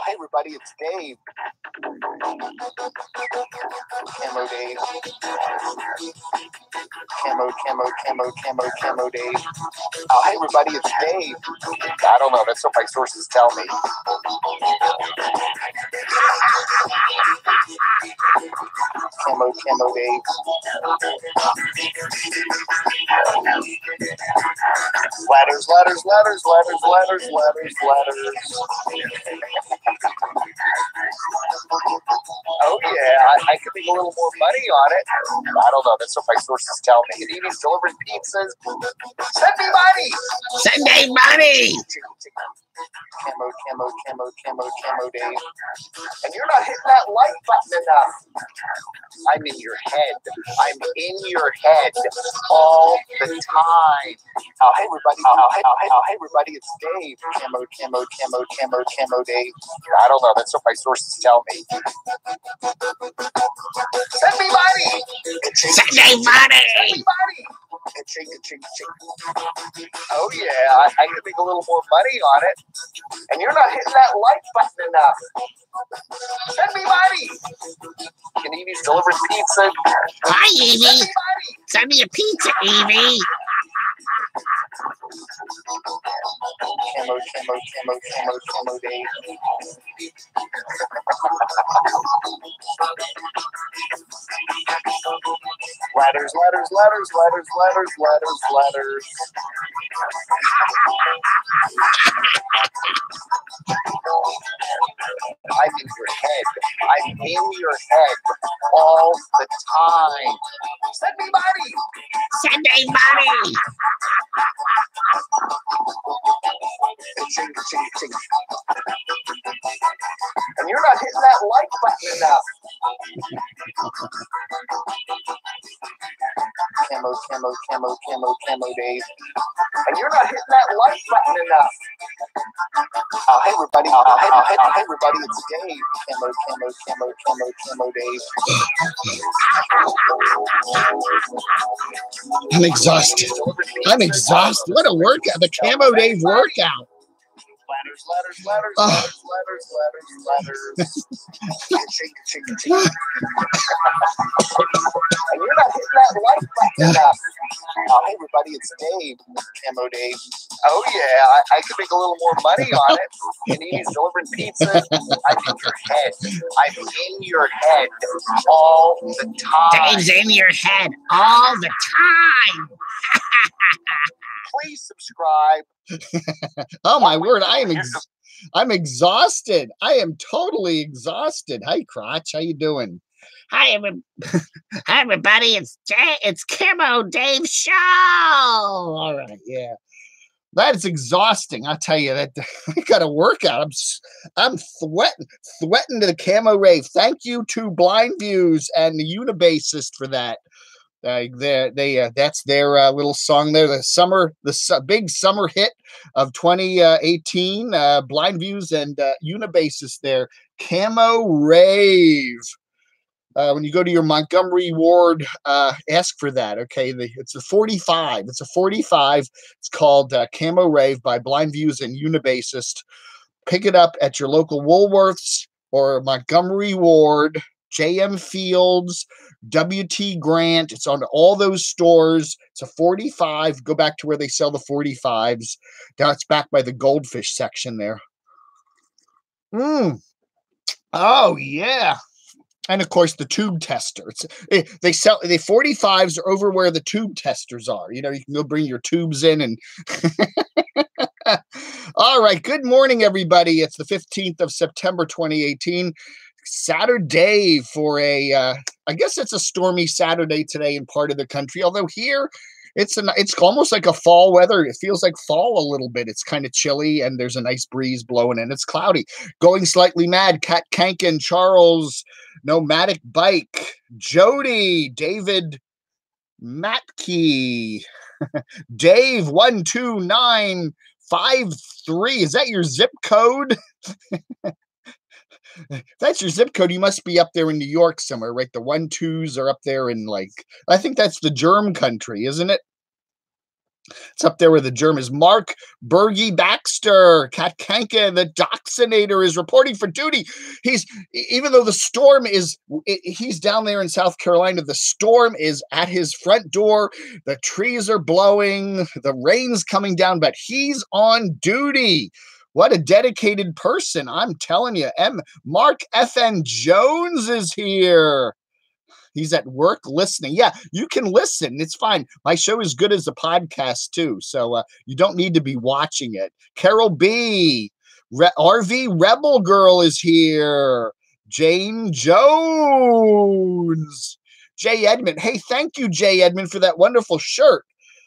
hey everybody, it's Dave. Camo Dave. Camo Dave. Oh, hey everybody, it's Dave. I don't know, that's what my sources tell me. Camo Dave. Ladders. Oh yeah, I could make a little more money on it. I don't know, that's what my sources tell me. And even delivering pizzas. Send me money! Send me money! Camo Dave. And you're not hitting that like button enough. I'm in your head. I'm in your head all the time. Oh, hey everybody. Hey everybody, it's Dave. Camo Dave. I don't know, that's what my sources tell me. Send me money! Send me money! Oh yeah, I could make a little more money on it. And you're not hitting that like button enough. Send me money! Can Evie's delivering pizza? Hi, Evie. Send me money! Send me a pizza, Evie. Camo Dave. Ladders. I'm in your head. I'm in your head all the time. Send me money! Send me money! And you're not hitting that like button enough. Camo Dave. And you're not hitting that like button enough. Oh, hey everybody. Hey everybody, it's Dave. Camo Dave. I'm exhausted. What a workout. The Camo Dave workout. Ladders. Shake. And you're not hitting that like button enough. Oh, hey everybody, it's Dave. Camo Dave. Oh yeah, I could make a little more money on it. And he's delivering pizza. I'm in your head. I'm in your head all the time. Dave's in your head all the time. Please subscribe. Oh my word, I'm exhausted. I am totally exhausted. Hi, Crotch. How you doing? Hi, everybody. It's Camo Dave's show. All right, yeah. That is exhausting. I'll tell you that. I got a workout. I'm sweating to the Camo Rave. Thank you to Blind Views and the Unibassist for that. That's their little song there. The big summer hit of 2018. Blind Views and Unibassist there. Camo Rave. When you go to your Montgomery Ward, ask for that. Okay, it's a 45. It's a 45. It's called Camo Rave by Blind Views and Unibassist. Pick it up at your local Woolworths or Montgomery Ward, JM Fields, WT Grant. It's on all those stores. It's a 45. Go back to where they sell the 45s. Now it's back by the goldfish section there. Oh yeah. And of course the tube tester. They sell the 45s are over where the tube testers are. You know, you can go bring your tubes in and all right. Good morning, everybody. It's the 15th of September, 2018. Saturday for I guess it's a stormy Saturday today in part of the country. Although here it's almost like a fall weather. It feels like fall a little bit. It's kind of chilly and there's a nice breeze blowing and it's cloudy. Going slightly mad. Kat Kankin, Charles, Nomadic Bike, Jody, David Matke, Dave 12953. Is that your zip code? If that's your zip code, you must be up there in New York somewhere, right? The 1-2s are up there in I think that's the germ country, isn't it? It's up there with the Germans. Mark Bergie Baxter, Katkanka, the Doxinator, is reporting for duty. Even though the storm is, he's down there in South Carolina, the storm is at his front door. The trees are blowing, the rain's coming down, but he's on duty. What a dedicated person. I'm telling you. Mark F.N. Jones is here. He's at work listening. Yeah, you can listen. It's fine. My show is good as a podcast, too. So you don't need to be watching it. Carol B. RV Rebel Girl is here. Jane Jones. Jay Edmond. Hey, thank you, Jay Edmond, for that wonderful shirt.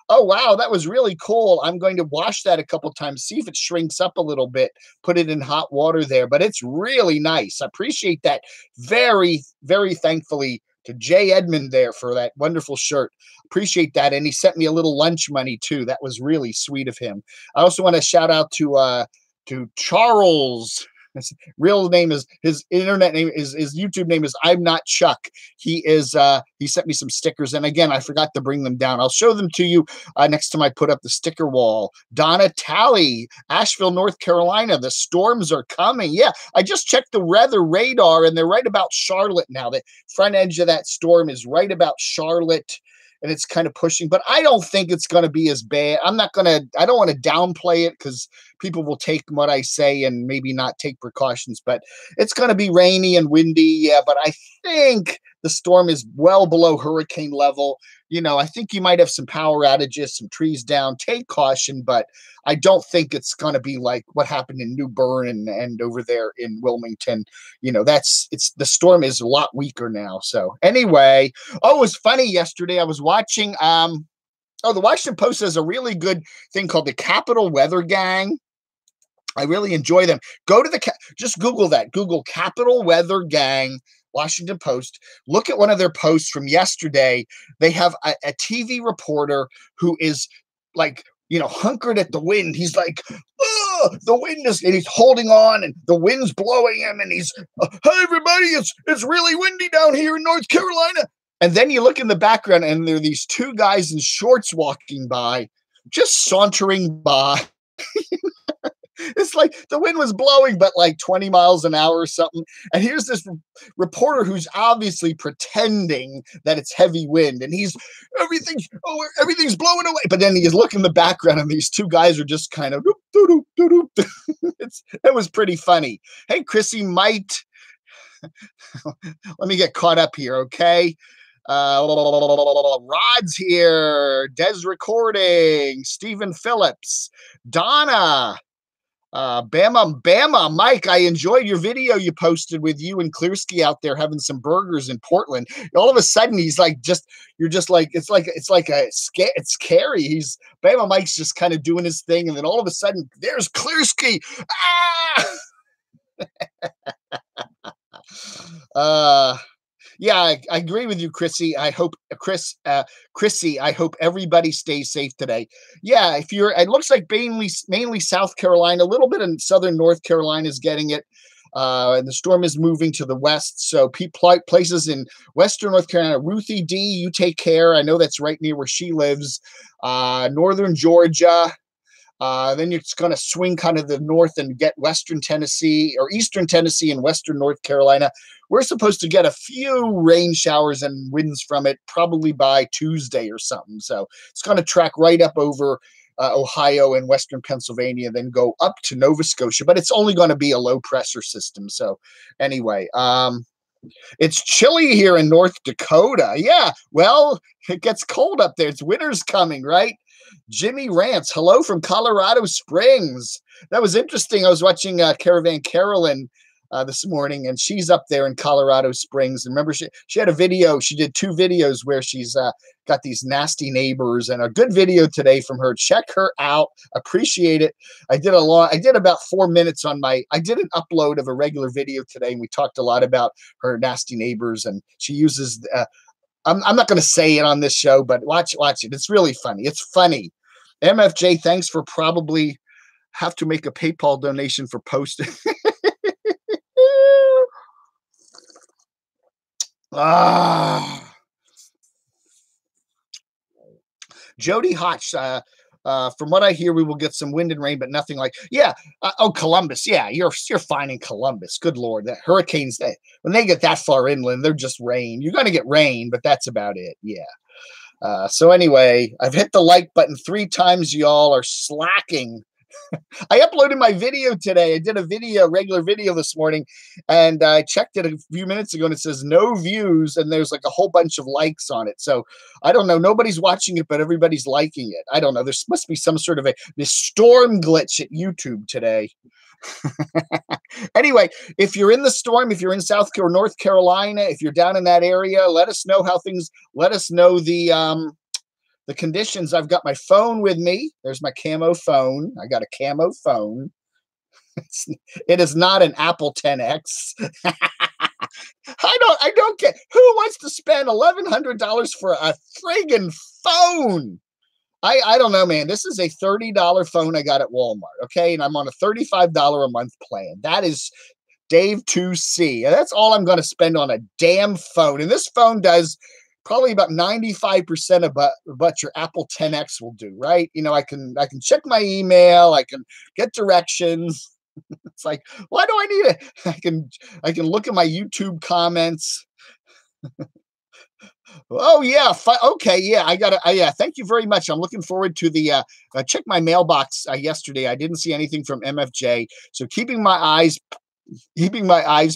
Oh, wow, that was really cool. I'm going to wash that a couple times, see if it shrinks up a little bit, put it in hot water there. But it's really nice. I appreciate that very, very thankfully to Jay Edmond there for that wonderful shirt. Appreciate that. And he sent me a little lunch money, too. That was really sweet of him. I also want to shout out to Charles. His real name is, his internet name is, his YouTube name is I'm Not Chuck. He sent me some stickers, and again, I forgot to bring them down. I'll show them to you next time I put up the sticker wall. Donna Talley, Asheville, North Carolina. The storms are coming. Yeah, I just checked the weather radar, and they're right about Charlotte now. The front edge of that storm is right about Charlotte, and it's kind of pushing, but I don't think it's going to be as bad. I don't want to downplay it because people will take what I say and maybe not take precautions, but it's going to be rainy and windy. Yeah, but I think the storm is well below hurricane level. You know, I think you might have some power outages, some trees down. Take caution, but I don't think it's going to be like what happened in New Bern and over there in Wilmington. You know, the storm is a lot weaker now. So anyway, it was funny yesterday. I was watching, the Washington Post has a really good thing called the Capital Weather Gang. I really enjoy them. Just Google that. Google Capital Weather Gang, Washington Post. Look at one of their posts from yesterday. They have a TV reporter who is like, hunkered at the wind. He's like, the wind is, and he's holding on, and the wind's blowing him, and he's, hey, everybody, it's really windy down here in North Carolina. And then you look in the background, and there are these two guys in shorts walking by, just sauntering by. It's like the wind was blowing, but like 20 miles an hour or something. And here's this reporter who's obviously pretending that it's heavy wind, and everything's blowing away. But then you look in the background, and these two guys are just kind of it was pretty funny. Hey, Chrissy might let me get caught up here, okay? Rod's here, Des recording, Stephen Phillips, Donna. Bama, Mike, I enjoyed your video you posted with you and Klersky out there having some burgers in Portland. All of a sudden, he's like, you're just like, it's scary. Bama Mike's just kind of doing his thing. And then all of a sudden, there's Klersky. Yeah, I agree with you, Chrissy. I hope Chrissy, I hope everybody stays safe today. Yeah, it looks like mainly South Carolina, a little bit in southern North Carolina is getting it. And the storm is moving to the west. So places in western North Carolina, Ruthie D, you take care. I know that's right near where she lives. Northern Georgia. Then it's going to swing kind of the north and get western Tennessee or eastern Tennessee and western North Carolina. We're supposed to get a few rain showers and winds from it probably by Tuesday or something. So it's going to track right up over Ohio and western Pennsylvania, then go up to Nova Scotia. But it's only going to be a low pressure system. So anyway, it's chilly here in North Dakota. Yeah, well, it gets cold up there. It's winter's coming, right? Jimmy Rants, hello from Colorado Springs. That was interesting. I was watching Caravan Carolyn this morning, and she's up there in Colorado Springs. And remember, she had a video. She did 2 videos where she's got these nasty neighbors, and a good video today from her. Check her out. Appreciate it. I did about 4 minutes I did an upload of a regular video today, and we talked a lot about her nasty neighbors, and she uses I'm not going to say it on this show, but watch it. It's really funny. It's funny. MFJ, thanks for probably have to make a PayPal donation for posting. Jody Hotch, From what I hear, we will get some wind and rain, but nothing like, yeah. Oh, Columbus. Yeah, you're fine in Columbus. Good Lord. That hurricanes, when they get that far inland, they're just rain. You're going to get rain, but that's about it. Yeah. So anyway, I've hit the like button 3 times. Y'all are slacking. I uploaded my video today. I did a regular video this morning, and I checked it a few minutes ago, and it says no views, and there's like a whole bunch of likes on it. So I don't know. Nobody's watching it, but everybody's liking it. I don't know. There must be some sort of this storm glitch at YouTube today. Anyway, if you're in the storm, if you're in South or North Carolina, if you're down in that area, let us know how things. Let us know the conditions. I've got my phone with me. There's my camo phone. I got a camo phone. It is not an Apple 10X. I don't get who wants to spend $1,100 for a friggin' phone. I don't know, man. This is a $30 phone I got at Walmart. Okay. And I'm on a $35 a month plan. That is Dave 2C. That's all I'm going to spend on a damn phone. And this phone does probably about 95% of what your Apple 10X will do, right? You know, I can check my email, I can get directions. It's like, why do I need it? I can look at my YouTube comments. Oh yeah, okay, yeah, yeah. Thank you very much. I'm looking forward to the. I checked my mailbox yesterday. I didn't see anything from MFJ, so keeping my eyes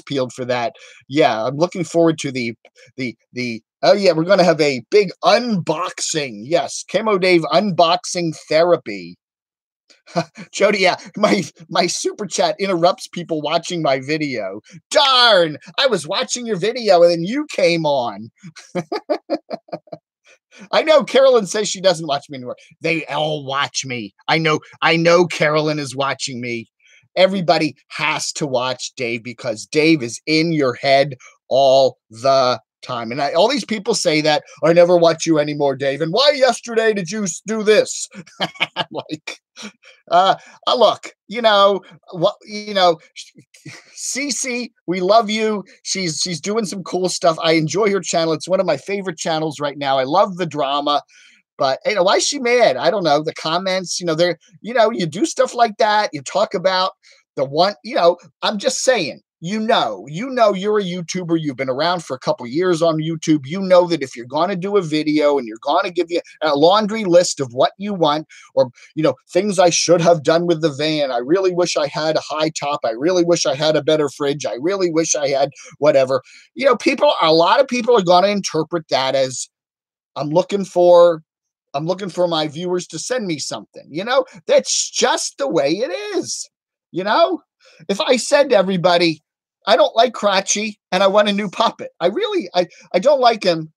peeled for that. Yeah, I'm looking forward to the. Oh yeah, we're gonna have a big unboxing. Yes, Camo Dave unboxing therapy. Jody, yeah, my super chat interrupts people watching my video. Darn, I was watching your video and then you came on. I know Carolyn says she doesn't watch me anymore. They all watch me. I know Carolyn is watching me. Everybody has to watch Dave because Dave is in your head all the time. And all these people say that I never watch you anymore, Dave. And why yesterday did you do this? Like, look, Cece, we love you. She's doing some cool stuff. I enjoy her channel. It's one of my favorite channels right now. I love the drama. But why is she mad? I don't know. The comments, they're, you do stuff like that. You talk about the one, I'm just saying, you're a YouTuber. You've been around for a couple of years on YouTube. You know that if you're going to do a video and you're going to give you a laundry list of what you want, or, things I should have done with the van. I really wish I had a high top. I really wish I had a better fridge. I really wish I had whatever. A lot of people are going to interpret that as I'm looking for my viewers to send me something. That's just the way it is. If I said to everybody, I don't like Crotchy and I want a new puppet, I don't like him.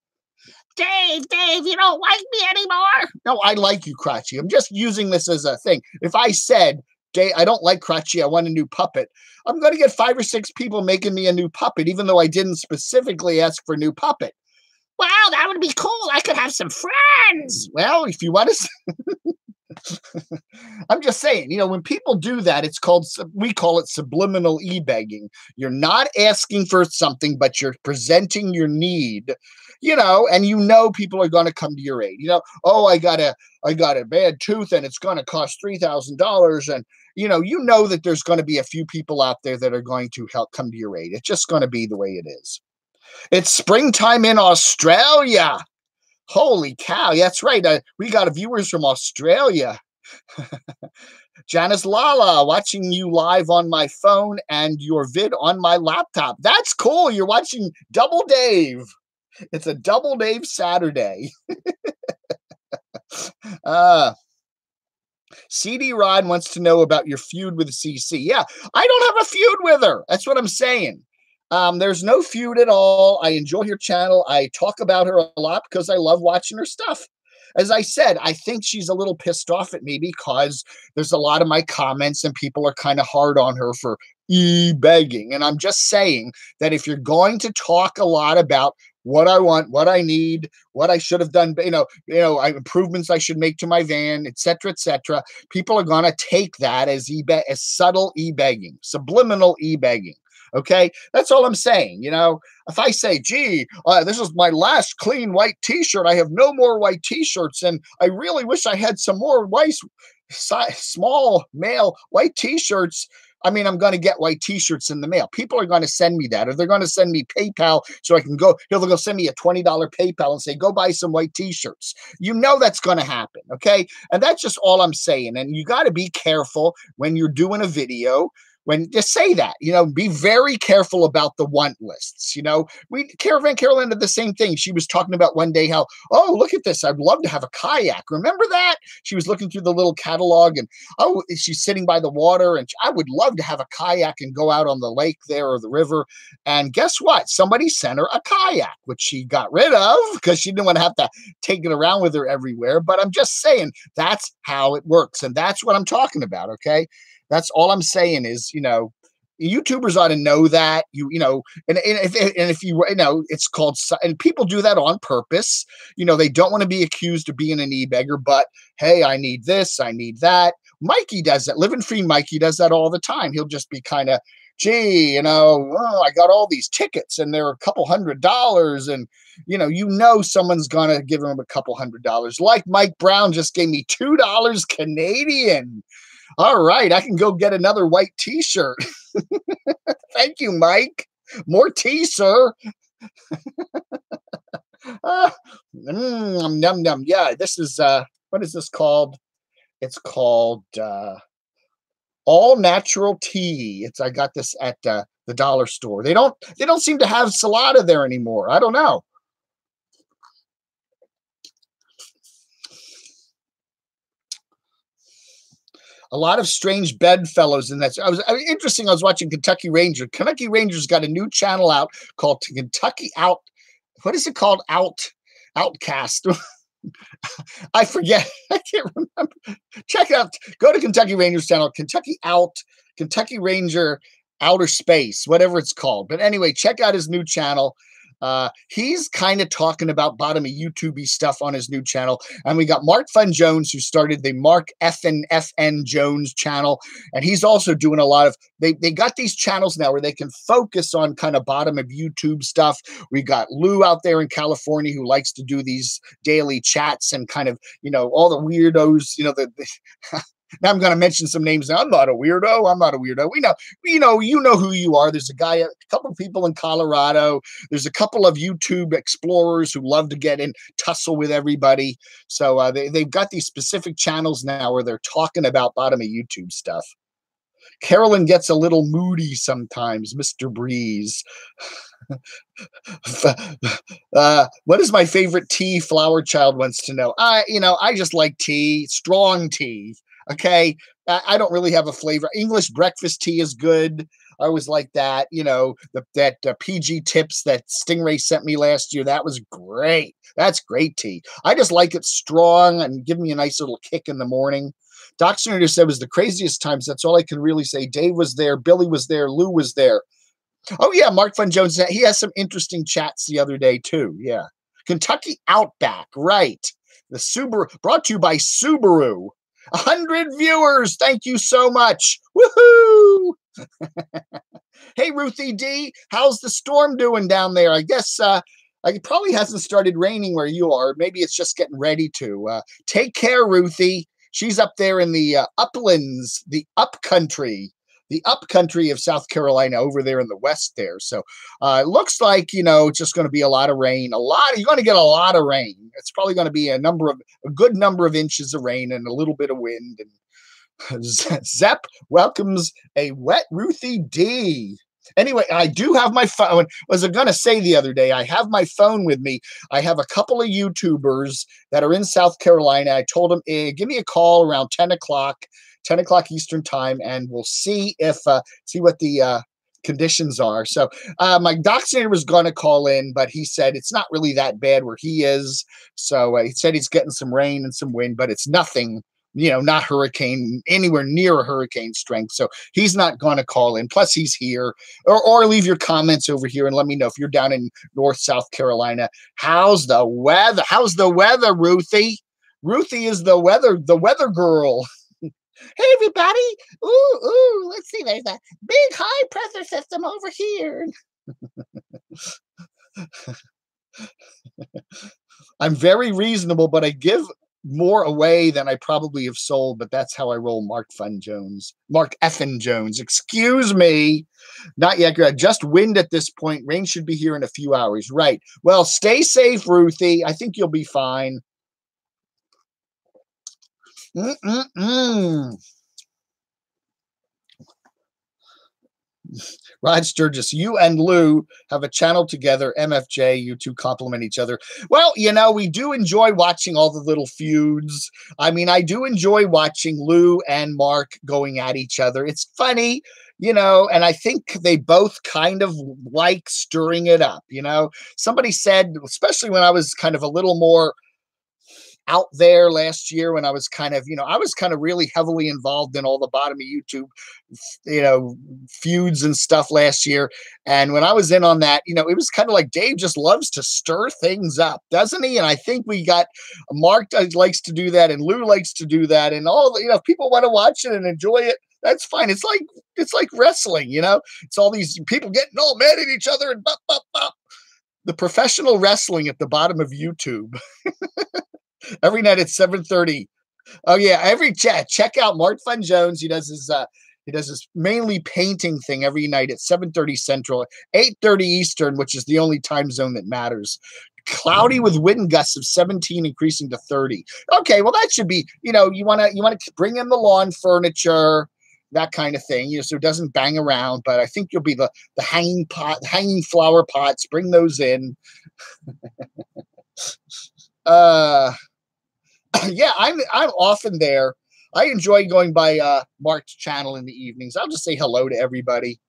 Dave, you don't like me anymore. No, I like you, Crotchy. I'm just using this as a thing. If I said, Dave, I don't like Crotchy, I want a new puppet, I'm going to get 5 or 6 people making me a new puppet, even though I didn't specifically ask for a new puppet. Wow, that would be cool. I could have some friends. Well, if you want to. I'm just saying, when people do that, we call it subliminal e-begging. You're not asking for something, but you're presenting your need, and people are going to come to your aid. Oh, I got a bad tooth and it's going to cost $3,000. And, that there's going to be a few people out there that are going to help come to your aid. It's just going to be the way it is. It's springtime in Australia. Holy cow. That's right. We got viewers from Australia. Janice Lala, watching you live on my phone and your vid on my laptop. That's cool. You're watching Double Dave. It's a Double Dave Saturday. CD Rod wants to know about your feud with CC. Yeah, I don't have a feud with her. That's what I'm saying. There's no feud at all. I enjoy her channel. I talk about her a lot because I love watching her stuff. As I said, I think she's a little pissed off at me because there's a lot of my comments and people are kind of hard on her for e-begging. And I'm just saying that if you're going to talk a lot about what I want, what I need, what I should have done, improvements I should make to my van, etc., people are going to take that as subtle e-begging, subliminal e-begging. Okay, that's all I'm saying. You know, if I say, gee, this is my last clean white t-shirt, I have no more white t-shirts, and I really wish I had some more white, small male white t-shirts. I mean, I'm going to get white t-shirts in the mail. People are going to send me that, or they're going to send me PayPal so I can go, they'll go send me a $20 PayPal and say, go buy some white t-shirts. You know that's going to happen, okay? And that's just all I'm saying. And you got to be careful when you're doing a video, when just say that, you know, be very careful about the want lists. You know, Caravan Carolyn did the same thing. She was talking about one day how, oh, look at this, I'd love to have a kayak. Remember that? She was looking through the little catalog, and oh, she's sitting by the water, and I would love to have a kayak and go out on the lake there or the river. And guess what? Somebody sent her a kayak, which she got rid of because she didn't want to have to take it around with her everywhere. But I'm just saying that's how it works. And that's what I'm talking about. Okay. That's all I'm saying is, you know, YouTubers ought to know that, you know, and if you know, it's called, and people do that on purpose. You know, they don't want to be accused of being an e-beggar, but hey, I need this, I need that. Mikey does that. Living Free Mikey does that all the time. He'll just be kind of, gee, you know, oh, I got all these tickets and they're a couple $100, and you know someone's gonna give him a couple $100. Like Mike Brown just gave me $2 Canadian. All right, I can go get another white t-shirt. Thank you, Mike. More tea, sir. Num num. Yeah, this is what is this called? It's called all natural tea. I got this at the dollar store. They don't seem to have Salada there anymore. I don't know. A lot of strange bedfellows in that. Interesting. I was watching Kentucky Ranger. Kentucky Ranger's got a new channel out called Kentucky Out. What is it called? Outcast. I forget. I can't remember. Check it out. Go to Kentucky Ranger's channel. Kentucky Ranger Outer Space, whatever it's called. But anyway, check out his new channel. He's kind of talking about bottom of YouTube-y stuff on his new channel. And we got Mark Fun Jones, who started the Mark FN Jones channel. And he's also doing a lot of, they got these channels now where they can focus on kind of bottom of YouTube stuff. We got Lou out there in California who likes to do these daily chats and kind of, you know, all the weirdos, you know, now I'm going to mention some names. Now, I'm not a weirdo. I'm not a weirdo. You know who you are. There's a couple of people in Colorado. There's a couple of YouTube explorers who love to get in tussle with everybody. So they've got these specific channels now where they're talking about bottom of YouTube stuff. Carolyn gets a little moody sometimes, Mr. Breeze. What is my favorite tea? Flower Child wants to know. I just like tea, strong tea. Okay, I don't really have a flavor. English breakfast tea is good. I always like that. You know, that PG Tips that Stingray sent me last year. That was great. That's great tea. I just like it strong and give me a nice little kick in the morning. Doc Senator said it was the craziest times. That's all I can really say. Dave was there. Billy was there. Lou was there. Oh, yeah, Mark Fun Jones. He has some interesting chats the other day, too. Yeah. Kentucky Outback, right. The Subaru, brought to you by Subaru. 100 viewers. Thank you so much. Woohoo! Hey, Ruthie D, how's the storm doing down there? I guess it probably hasn't started raining where you are. Maybe it's just getting ready to. Take care, Ruthie. She's up there in the uplands, the upcountry of South Carolina, over there in the west there. So it looks like, it's just going to be a lot of rain. You're going to get a lot of rain. It's probably going to be a good number of inches of rain and a little bit of wind. And Zep welcomes a wet Ruthie D. Anyway, I do have my phone. Was I going to say the other day, I have my phone with me. I have a couple of YouTubers that are in South Carolina. I told them, give me a call around 10 o'clock Eastern time, and we'll see what the conditions are. So my doctor was going to call in, but he said it's not really that bad where he is. So he said he's getting some rain and some wind, but it's nothing, not hurricane, anywhere near a hurricane strength. So he's not going to call in. Plus he's here. Or leave your comments over here and let me know if you're down in North South Carolina. How's the weather? Ruthie? Ruthie is the weather girl. Hey, everybody. Ooh, let's see. There's a big high pressure system over here. I'm very reasonable, but I give more away than I probably have sold, but that's how I roll. Mark Effin Jones. Excuse me. Not yet. Just wind at this point. Rain should be here in a few hours. Right. Well, stay safe, Ruthie. I think you'll be fine. Rod Sturgis, you and Lou have a channel together, MFJ. You two compliment each other. Well, we do enjoy watching all the little feuds. I mean, I do enjoy watching Lou and Mark going at each other. It's funny, and I think they both kind of like stirring it up. Somebody said, especially when I was kind of a little more out there last year, when I was kind of really heavily involved in all the bottom of YouTube, feuds and stuff last year. And when I was in on that, it was kind of like Dave just loves to stir things up, doesn't he? And I think we got Mark likes to do that, and Lou likes to do that, and all if people want to watch it and enjoy it, that's fine. It's like wrestling, it's all these people getting all mad at each other and bop, bop, bop. The professional wrestling at the bottom of YouTube. Every night at 7:30. Oh yeah, check out Mark Fun Jones. He does his mainly painting thing every night at 7:30 Central, 8:30 Eastern, which is the only time zone that matters. Cloudy with wind gusts of 17 increasing to 30. Okay, well that should be, you want to bring in the lawn furniture, that kind of thing, so it doesn't bang around. But I think you'll be the hanging flower pots. Bring those in. Yeah, I'm often there. I enjoy going by Mark's channel in the evenings. I'll just say hello to everybody.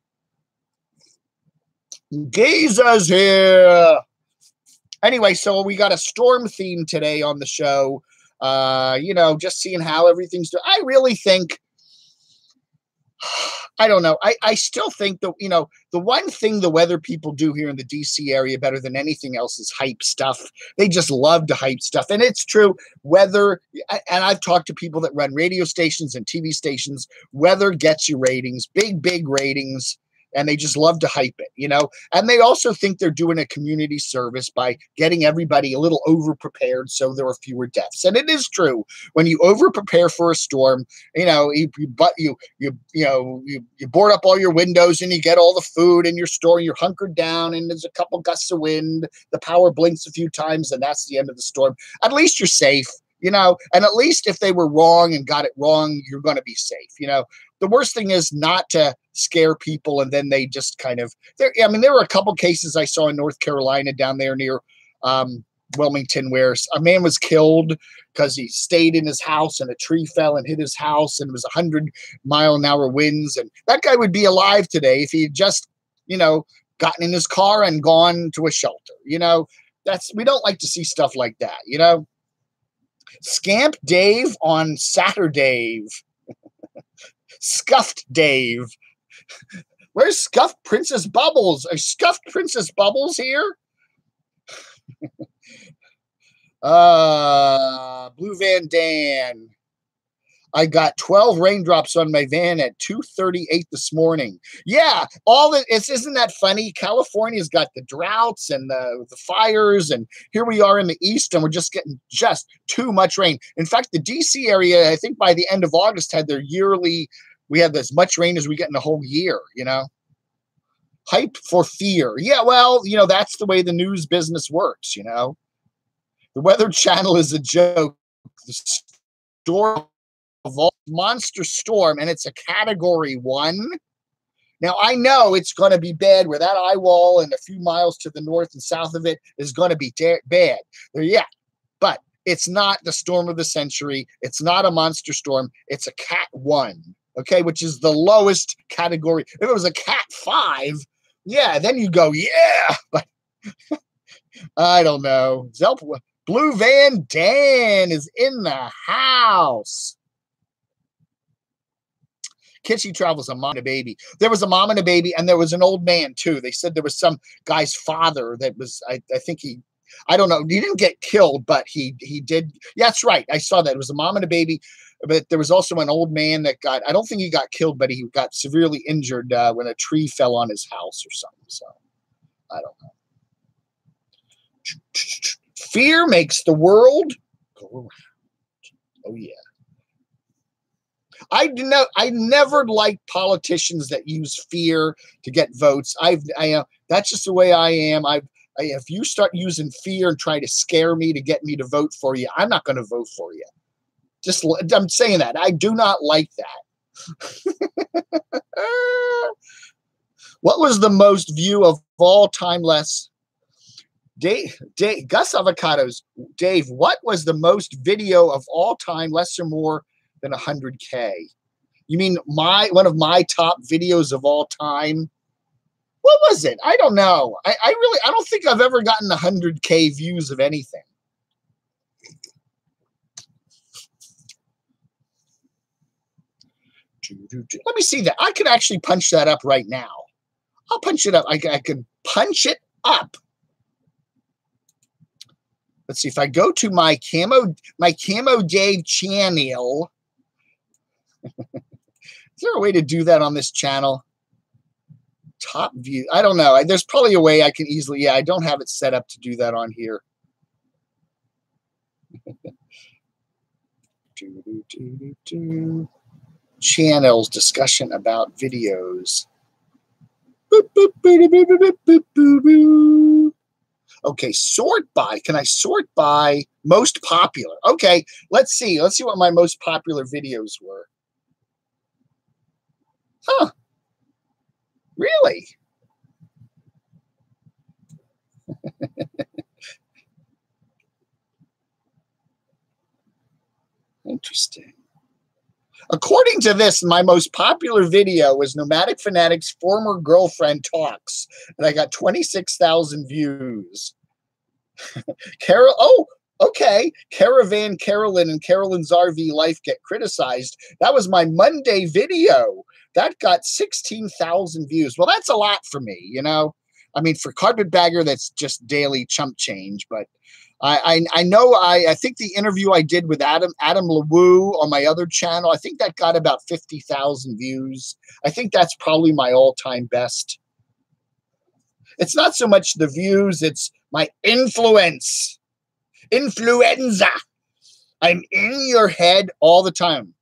Giza's here. Anyway, so we got a storm theme today on the show. Just seeing how everything's doing. I really think, I don't know. I still think that, the one thing the weather people do here in the DC area better than anything else is hype stuff. They just love to hype stuff. And it's true. Weather, and I've talked to people that run radio stations and TV stations, weather gets you ratings, big ratings. And they just love to hype it, and they also think they're doing a community service by getting everybody a little over prepared so there are fewer deaths. And it is true. When you over prepare for a storm, you board up all your windows and you get all the food in your store, you're hunkered down, and there's a couple gusts of wind, the power blinks a few times, and that's the end of the storm. At least you're safe. And at least if they were wrong and got it wrong, you're going to be safe. The worst thing is not to scare people, and then they just kind of, there were a couple cases I saw in North Carolina down there near Wilmington where a man was killed because he stayed in his house and a tree fell and hit his house, and it was 100-mile-an-hour winds. And that guy would be alive today if he had just, gotten in his car and gone to a shelter. We don't like to see stuff like that, Scamp Dave on SATURDAVE. Scuffed Dave. Where's Scuffed Princess Bubbles? Are Scuffed Princess Bubbles here? Blue Van Dan. I got 12 raindrops on my van at 2:38 this morning. Yeah, isn't that funny? California's got the droughts and the fires, and here we are in the east, and we're just getting too much rain. In fact, the DC area, I think by the end of August, had their yearly. We have as much rain as we get in a whole year. Hype for fear. Yeah, well, that's the way the news business works. The Weather Channel is a joke. The storm. Monster storm, and it's a category 1. Now I know it's going to be bad where that eye wall and a few miles to the north and south of it is going to be bad. But it's not the storm of the century. It's not a monster storm. It's a Cat 1, okay, which is the lowest category. If it was a Cat 5, yeah, then you go, yeah, but I don't know. Blue Van Dan is in the house. Kitschy Travels, a mom and a baby. There was a mom and a baby, and there was an old man, too. They said there was some guy's father that was, I think he I don't know. He didn't get killed, but he did. Yeah, that's right. I saw that. It was a mom and a baby, but there was also an old man that got, I don't think he got killed, but he got severely injured when a tree fell on his house or something. So I don't know. Fear makes the world go around. Oh yeah. I never liked politicians that use fear to get votes. That's just the way I am. If you start using fear and try to scare me to get me to vote for you, I'm not going to vote for you. I'm saying that. I do not like that. What was the most view of all time less? Dave, Gus Avocados. Dave, what was the most video of all time less or more than 100K? You mean one of my top videos of all time? What was it? I don't know. I don't think I've ever gotten 100K views of anything. Let me see that. I could actually punch that up right now. I'll punch it up. I could punch it up. Let's see if I go to my Camo Dave channel. Is there a way to do that on this channel? Top view. I don't know. There's probably a way I can easily. Yeah, I don't have it set up to do that on here. Channels discussion about videos. Okay, sort by. Can I sort by most popular? Okay, let's see. Let's see what my most popular videos were. Huh. Really? Interesting. According to this, my most popular video was Nomadic Fanatics' former girlfriend talks, and I got 26,000 views. Okay. Caravan Carolyn and Carolyn's RV life get criticized. That was my Monday video. That got 16,000 views. Well, that's a lot for me, you know. I mean, for Carpetbagger, that's just daily chump change. But I know I think the interview I did with Adam LeWoo on my other channel, I think that got about 50,000 views. I think that's probably my all-time best. It's not so much the views, it's my influence. Influenza. I'm in your head all the time.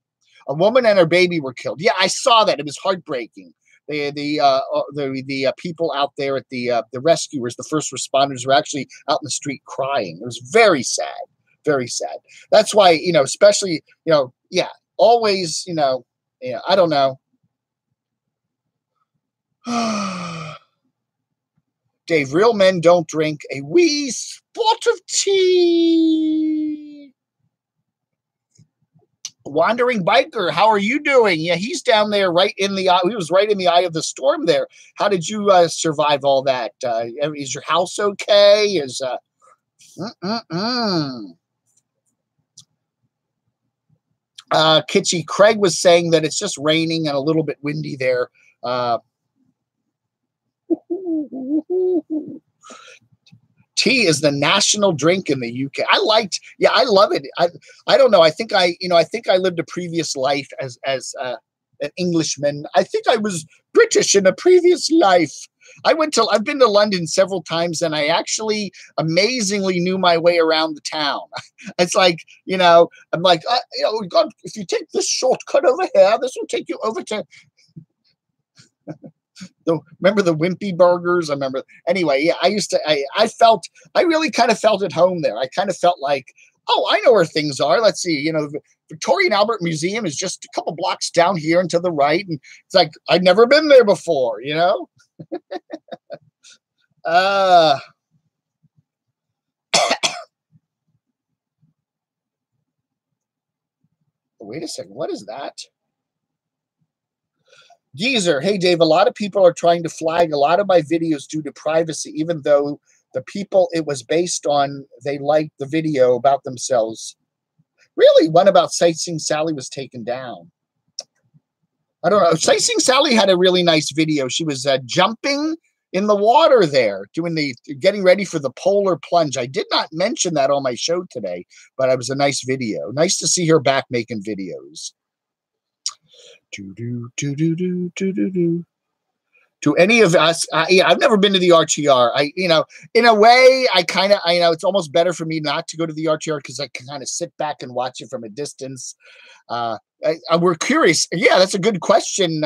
A woman and her baby were killed. Yeah, I saw that. It was heartbreaking. The people out there at the rescuers, the first responders, were actually out in the street crying. It was very sad, very sad. That's why, you know, especially, you know, yeah, always, you know, yeah, I don't know. Dave, real men don't drink a wee spot of tea. Wandering Biker, how are you doing? Yeah, he's down there right in the eye. He was right in the eye of the storm there. How did you survive all that? Is your house okay? Kitschy Craig was saying that it's just raining and a little bit windy there. Tea is the national drink in the UK. I love it. I don't know. I think I lived a previous life as an Englishman. I think I was British in a previous life. I've been to London several times, and I actually amazingly knew my way around the town. It's like, you know, I'm like, God, if you take this shortcut over here, this will take you over to. Remember the Wimpy burgers? I remember. Anyway, yeah, I really kind of felt at home there. I kind of felt like, oh, I know where things are. Let's see, you know, the Victoria and Albert Museum is just a couple blocks down here and to the right. And it's like, I'd never been there before, you know? Wait a second. What is that? Geezer, hey Dave, a lot of people are trying to flag a lot of my videos due to privacy, even though the people it was based on, they liked the video about themselves. Really? One about Sightseeing Sally was taken down. I don't know. Sightseeing Sally had a really nice video. She was jumping in the water there, getting ready for the polar plunge. I did not mention that on my show today, but it was a nice video. Nice to see her back making videos. To any of us, I've never been to the RTR. In a way, it's almost better for me not to go to the RTR because I can kind of sit back and watch it from a distance. We're curious. Yeah, that's a good question,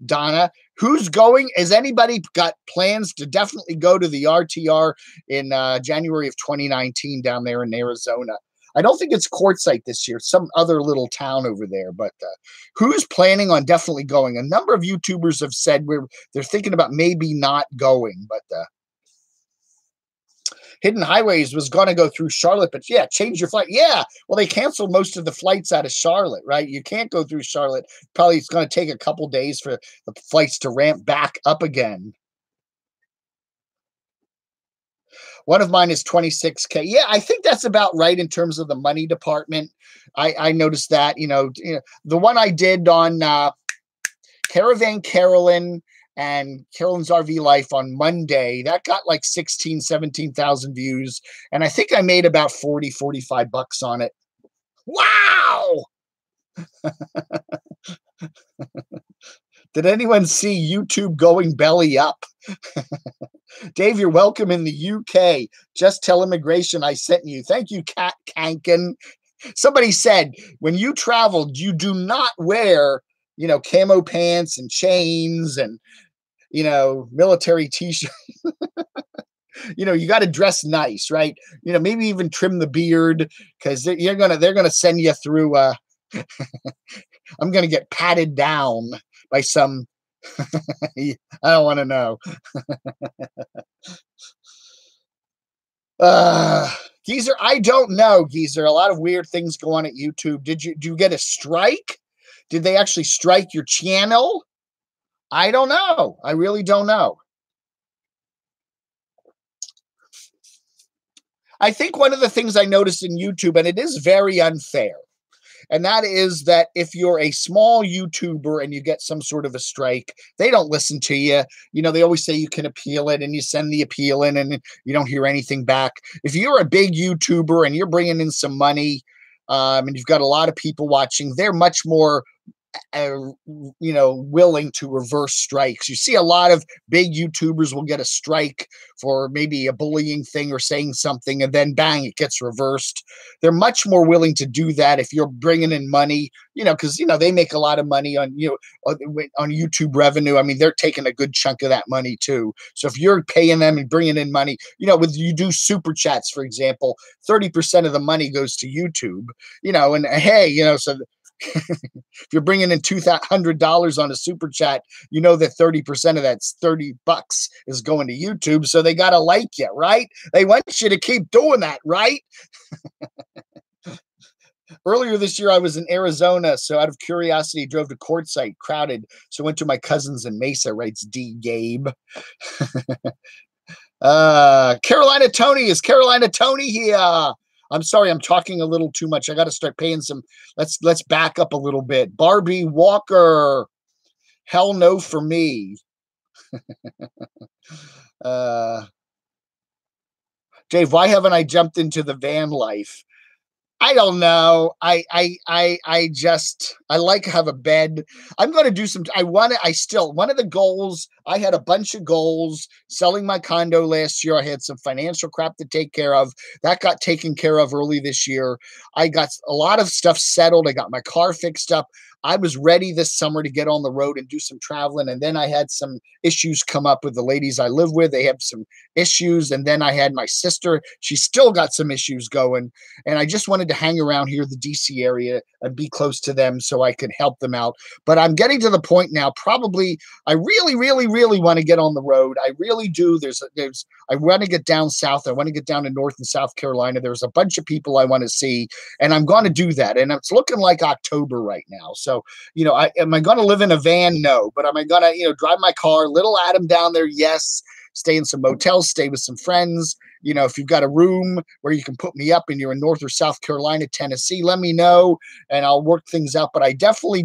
Donna. Who's going? Has anybody got plans to definitely go to the RTR in January of 2019 down there in Arizona? I don't think it's Quartzsite this year, some other little town over there, but who's planning on definitely going? A number of YouTubers have said they're thinking about maybe not going, but Hidden Highways was going to go through Charlotte, but yeah, change your flight. Yeah, well, they canceled most of the flights out of Charlotte, right? You can't go through Charlotte. Probably it's going to take a couple days for the flights to ramp back up again. One of mine is 26K. Yeah, I think that's about right in terms of the money department. I noticed that, the one I did on Caravan Carolyn and Carolyn's RV Life on Monday, that got like 17,000 views. And I think I made about 45 bucks on it. Wow. Did anyone see YouTube going belly up? Dave, you're welcome in the UK. Just tell immigration I sent you. Thank you, Kat Kankin. Somebody said, when you traveled, you do not wear, camo pants and chains and, military t-shirts. You got to dress nice, right? Maybe even trim the beard because they're gonna send you through. I'm gonna get patted down by some. I don't want to know. Geezer, I don't know, Geezer. A lot of weird things go on at YouTube. Did you get a strike? Did they actually strike your channel? I don't know. I really don't know. I think one of the things I noticed in YouTube, and it is very unfair, and that is that if you're a small YouTuber and you get some sort of a strike, they don't listen to you. They always say you can appeal it, and you send the appeal in and you don't hear anything back. If you're a big YouTuber and you're bringing in some money, and you've got a lot of people watching, they're much more willing to reverse strikes. You see a lot of big YouTubers will get a strike for maybe a bullying thing or saying something, and then bang, it gets reversed. They're much more willing to do that if you're bringing in money, because they make a lot of money on on YouTube revenue. I mean, they're taking a good chunk of that money too. So if you're paying them and bringing in money, you do super chats, for example, 30% of the money goes to YouTube. And hey, so if you're bringing in $200 on a super chat, that 30% of that's $30 is going to YouTube. So they got to like you, right? They want you to keep doing that, right? Earlier this year, I was in Arizona. So out of curiosity, drove to Quartzsite, crowded. So went to my cousins in Mesa, writes D. Gabe. Carolina Tony, is Carolina Tony here? I'm sorry, I'm talking a little too much. I got to start paying some. Let's back up a little bit. Barbie Walker, hell no for me. Dave, why haven't I jumped into the van life? I don't know. I like to have a bed. I'm going to do some. One of the goals, I had a bunch of goals selling my condo last year. I had some financial crap to take care of. That got taken care of early this year. I got a lot of stuff settled. I got my car fixed up. I was ready this summer to get on the road and do some traveling. And then I had some issues come up with the ladies I live with. They have some issues. And then I had my sister. She still got some issues going. And I just wanted to hang around here, the DC area, and be close to them so I could help them out. But I'm getting to the point now, probably, I really, really, really want to get on the road. I really do. I want to get down south. I want to get down to North and South Carolina. There's a bunch of people I want to see, and I'm going to do that. And it's looking like October right now. So, am I going to live in a van? No. But am I going to, drive my car, little Adam down there? Yes. Stay in some motels, stay with some friends. If you've got a room where you can put me up and you're in North or South Carolina, Tennessee, let me know and I'll work things out. But I definitely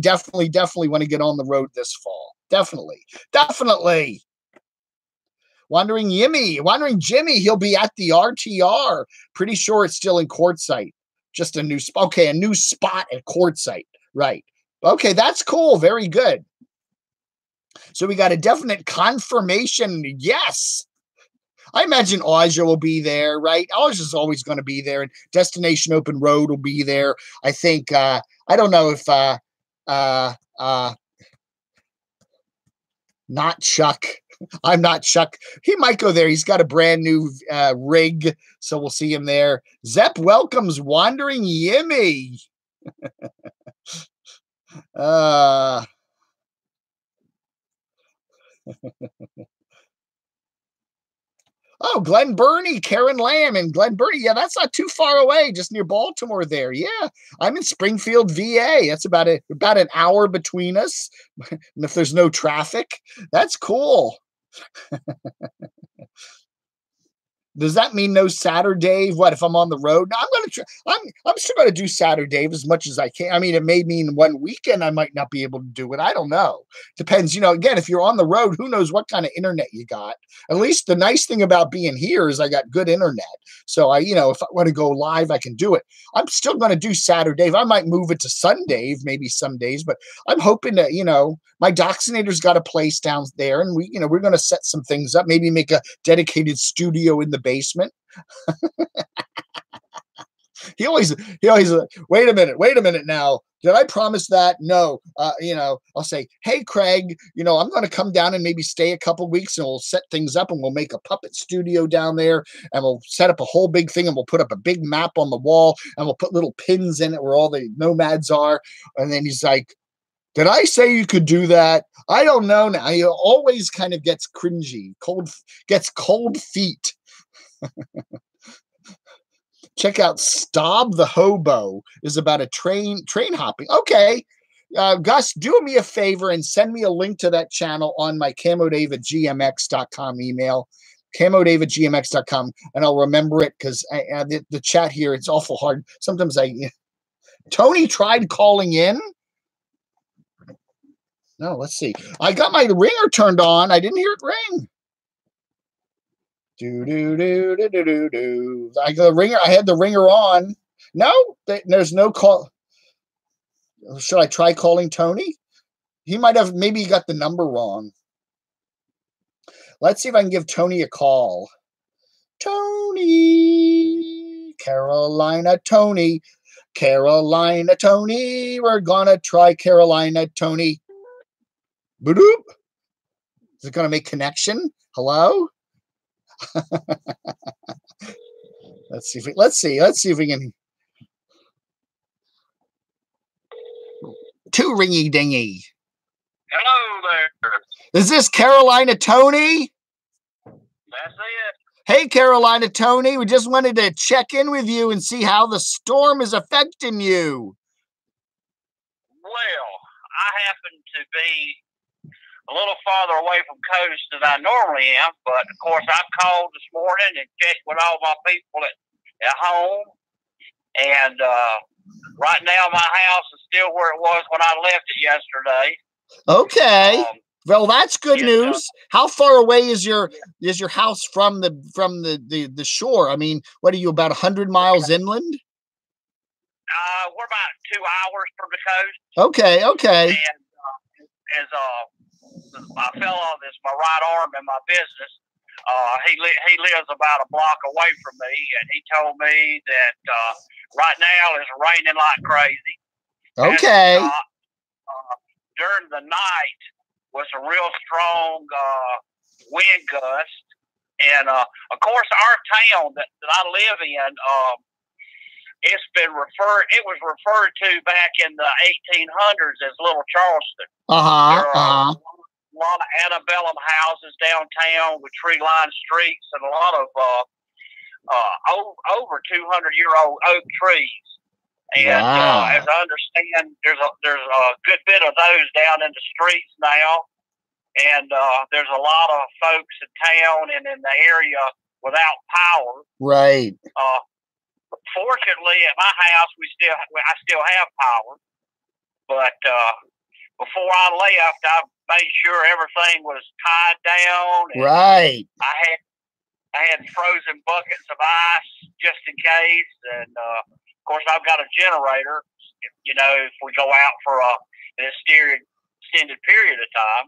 want to get on the road this fall. Definitely. Wandering Jimmy. He'll be at the RTR. Pretty sure it's still in Quartzsite. Just a new spot. Okay, a new spot at Quartzsite. Right. Okay, that's cool. Very good. So we got a definite confirmation. Yes. I imagine Aja will be there, right? Aja's always going to be there, and Destination Open Road will be there. I think. I don't know if not Chuck. I'm not Chuck. He might go there. He's got a brand new rig, so we'll see him there. Zepp welcomes Wandering Yimmy. Oh, Glen Burnie, Karen Lamb and Glen Burnie. Yeah, that's not too far away, just near Baltimore there. Yeah, I'm in Springfield, VA. That's about an hour between us. And if there's no traffic, that's cool. Does that mean no SATURDAVE? What if I'm on the road? No, I'm going to try. I'm still going to do SATURDAVE as much as I can. I mean, it may mean one weekend I might not be able to do it. I don't know. Depends. Again, if you're on the road, who knows what kind of internet you got? At least the nice thing about being here is I got good internet. So if I want to go live, I can do it. I'm still going to do SATURDAVE. I might move it to SUNDAVE maybe some days, but I'm hoping that, my Doxinator's got a place down there, and we're going to set some things up, maybe make a dedicated studio in the basement. he always wait a minute now. Did I promise that? No. I'll say, hey Craig, I'm going to come down and maybe stay a couple weeks, and we'll set things up, and we'll make a puppet studio down there, and we'll set up a whole big thing, and we'll put up a big map on the wall, and we'll put little pins in it where all the nomads are. And then he's like, did I say you could do that? I don't know now. He always kind of gets cringy, gets cold feet. Check out Stob the Hobo is about a train hopping. Okay. Gus, do me a favor and send me a link to that channel on my camodave@gmx.com email, camodave@gmx.com, and I'll remember it because the chat here, it's awful hard. Sometimes Tony tried calling in. No, let's see. I got my ringer turned on. I didn't hear it ring. I got the ringer. I had the ringer on. No, there's no call. Should I try calling Tony? He might have. Maybe he got the number wrong. Let's see if I can give Tony a call. Tony, Carolina Tony, Carolina Tony. We're gonna try Carolina Tony. Boop. Is it going to make connection? Hello? Let's see if we can. Too ringy dingy. Hello there. Is this Carolina Tony? That's it. Hey, Carolina Tony. We just wanted to check in with you and see how the storm is affecting you. Well, I happen to be a little farther away from coast than I normally am, but of course I've called this morning and checked with all my people at home, and right now my house is still where it was when I left it yesterday. Okay. Well, that's good news. How far away is your house from the shore? I mean, what are you, about 100 miles inland? We're about 2 hours from the coast. Okay. And as my fellow that's my right arm in my business, he lives about a block away from me, and he told me that right now it's raining like crazy. Okay. And, during the night was a real strong wind gust, and of course our town that I live in, it was referred to back in the 1800s as Little Charleston. There are a lot of antebellum houses downtown with tree-lined streets and a lot of over 200-year-old oak trees. And as I understand, there's a good bit of those down in the streets now, and there's a lot of folks in town and in the area without power. Right. Fortunately, at my house, I still have power, but before I left, I made sure everything was tied down. And right. I had frozen buckets of ice just in case, and of course I've got a generator. You know, if we go out for an extended period of time,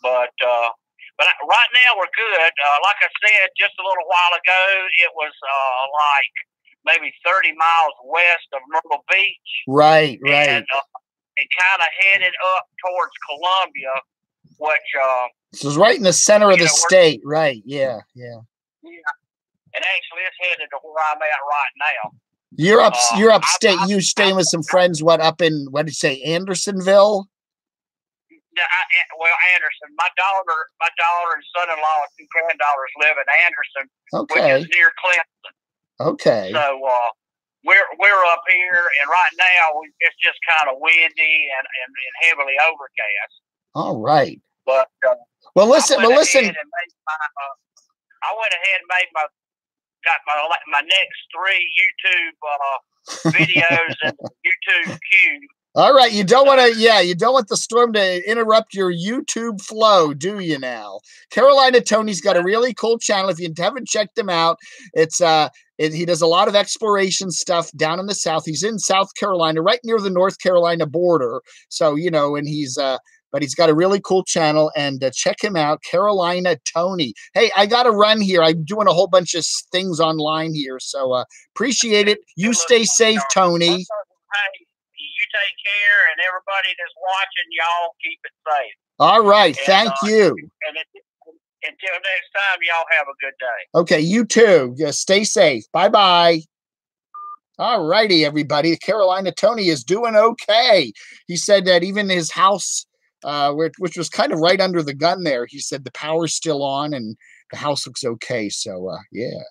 but right now we're good. Like I said just a little while ago, it was like maybe 30 miles west of Myrtle Beach. Right. And it kind of headed up towards Columbia, which so it's right in the center of the state. Right. Yeah. And actually it's headed to where I'm at right now. You're upstate. You staying with some friends? What, up in, what did you say, Andersonville? Well, Anderson. My daughter and son-in-law and 2 granddaughters live in Anderson, which is near Clemson. Okay. So we're up here, and right now it's just kind of windy and heavily overcast. All right. But well, listen. I went ahead and got my next 3 YouTube videos and YouTube queue. All right, you don't want the storm to interrupt your YouTube flow, do you now? Carolina Tony's got a really cool channel. If you haven't checked him out, it's he does a lot of exploration stuff down in the South. He's in South Carolina, right near the North Carolina border. So, you know, and but he's got a really cool channel, and check him out, Carolina Tony. Hey, I got to run here. I'm doing a whole bunch of things online here, so appreciate it. You stay safe, Tony. You take care, and everybody that's watching, y'all keep it safe. All right. Thank you. And until next time, y'all have a good day. Okay. You too. Just stay safe. Bye-bye. All righty, everybody. Carolina Tony is doing okay. He said that even his house, which was kind of right under the gun there, he said the power's still on and the house looks okay. So, yeah.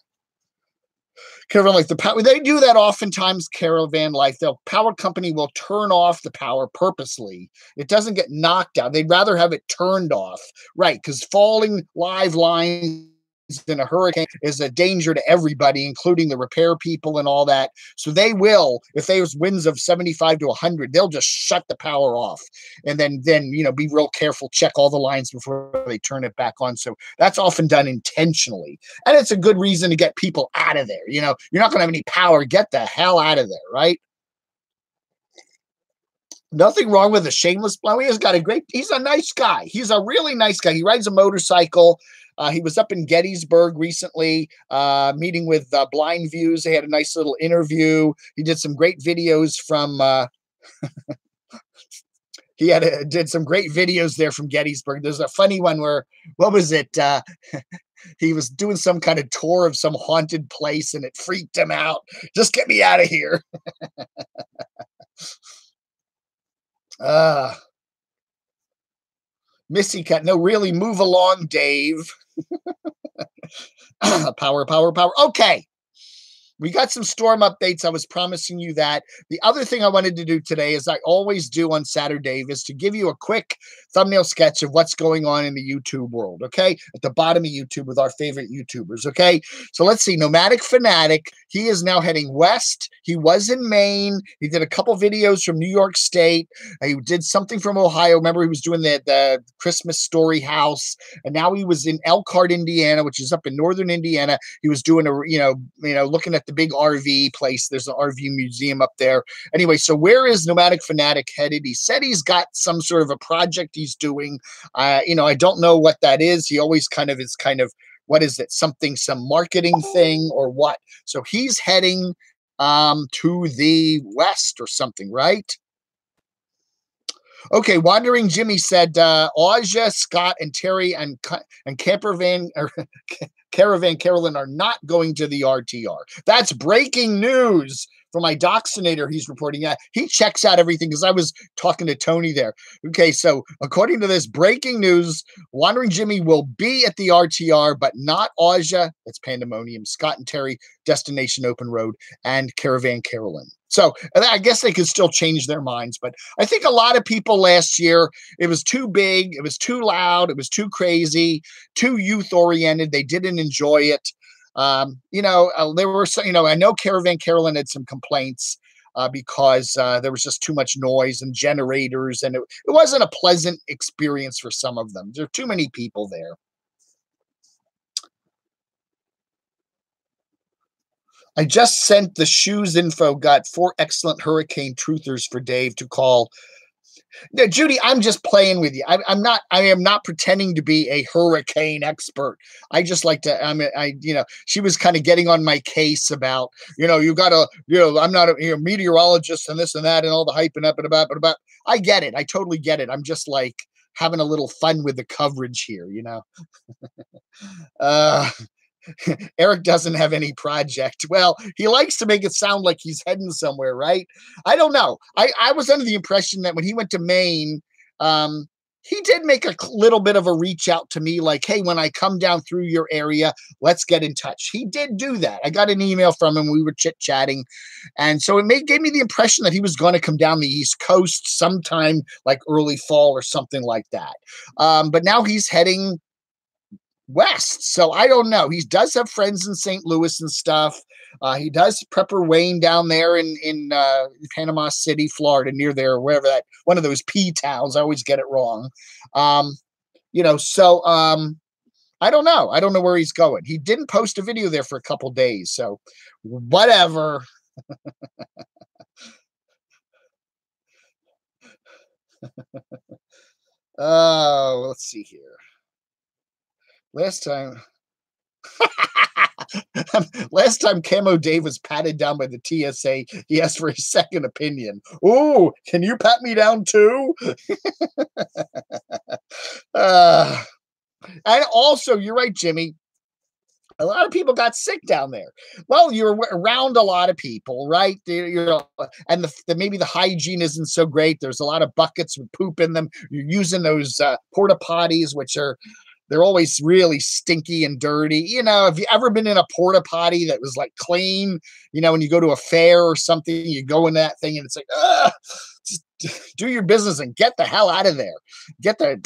Caravan Life, they do that oftentimes. Caravan Life, the power company will turn off the power purposely. It doesn't get knocked out. They'd rather have it turned off, right? Because falling live lines in a hurricane is a danger to everybody, including the repair people and all that. So they will, if there's winds of 75 to 100, they'll just shut the power off, and then you know, be real careful, check all the lines before they turn it back on. So that's often done intentionally, and it's a good reason to get people out of there. You know, you're not going to have any power. Get the hell out of there, right? Nothing wrong with a shameless blow. He's a nice guy. He's a really nice guy. He rides a motorcycle. He was up in Gettysburg recently, meeting with Blind Views. They had a nice little interview. He did some great videos from, did some great videos there from Gettysburg. There's a funny one where, what was it? He was doing some kind of tour of some haunted place and it freaked him out. Just get me out of here. Missy Cat, no, really, move along, Dave. Power. Okay. We got some storm updates. I was promising you that. The other thing I wanted to do today, as I always do on SATURDAVE, is to give you a quick thumbnail sketch of what's going on in the YouTube world, okay? At the bottom of YouTube with our favorite YouTubers, okay? So let's see. Nomadic Fanatic, he is now heading west. He was in Maine. He did a couple videos from New York State. He did something from Ohio. Remember, he was doing the Christmas Story House. And now he was in Elkhart, Indiana, which is up in northern Indiana. He was doing looking at the big RV place. There's an RV museum up there. Anyway, so where is Nomadic Fanatic headed? He said he's got some sort of a project he's doing. I don't know what that is. He always kind of, what is it? Some marketing thing or what? So he's heading to the west or something, right? Okay, Wandering Jimmy said Aja, Scott, and Terry and Caravan Carolyn are not going to the RTR. That's breaking news from my Doxinator. He's reporting that. He checks out everything because I was talking to Tony there. Okay, so according to this breaking news, Wandering Jimmy will be at the RTR, but not Aja. That's Pandemonium, Scott and Terry, Destination Open Road, and Caravan Carolyn. So I guess they could still change their minds, but I think a lot of people last year, it was too big, it was too loud, it was too crazy, too youth-oriented. They didn't enjoy it. There were some, I know Caravan Carolyn had some complaints. because there was just too much noise and generators, and it wasn't a pleasant experience for some of them. There are too many people there. I just sent the shoes info, got 4 excellent hurricane truthers for Dave to call. No, Judy, I'm just playing with you. I am not pretending to be a hurricane expert. I just like to, she was kind of getting on my case about, you gotta, I'm not a meteorologist and this and that and all the hyping up and about. I get it. I totally get it. I'm just like having a little fun with the coverage here, Eric doesn't have any project. Well, he likes to make it sound like he's heading somewhere, right? I don't know. I was under the impression that when he went to Maine, he did make a little bit of a reach out to me like, hey, when I come down through your area, let's get in touch. He did do that. I got an email from him. We were chit-chatting. And so it gave me the impression that he was going to come down the East Coast sometime like early fall or something like that. But now he's heading west. So I don't know. He does have friends in St. Louis and stuff. He does Prepper Wayne down there in Panama City, Florida, near there, wherever that one of those P towns. I always get it wrong. So I don't know. I don't know where he's going. He didn't post a video there for a couple days. So whatever. Oh, let's see here. Last time Camo Dave was patted down by the TSA, he asked for his second opinion. Oh, can you pat me down too? And also, you're right, Jimmy. A lot of people got sick down there. Well, you're around a lot of people, right? And maybe the hygiene isn't so great. There's a lot of buckets with poop in them. You're using those porta potties, they're always really stinky and dirty. Have you ever been in a porta potty that was like clean? When you go to a fair or something, you go in that thing and it's like, just do your business and get the hell out of there. Get the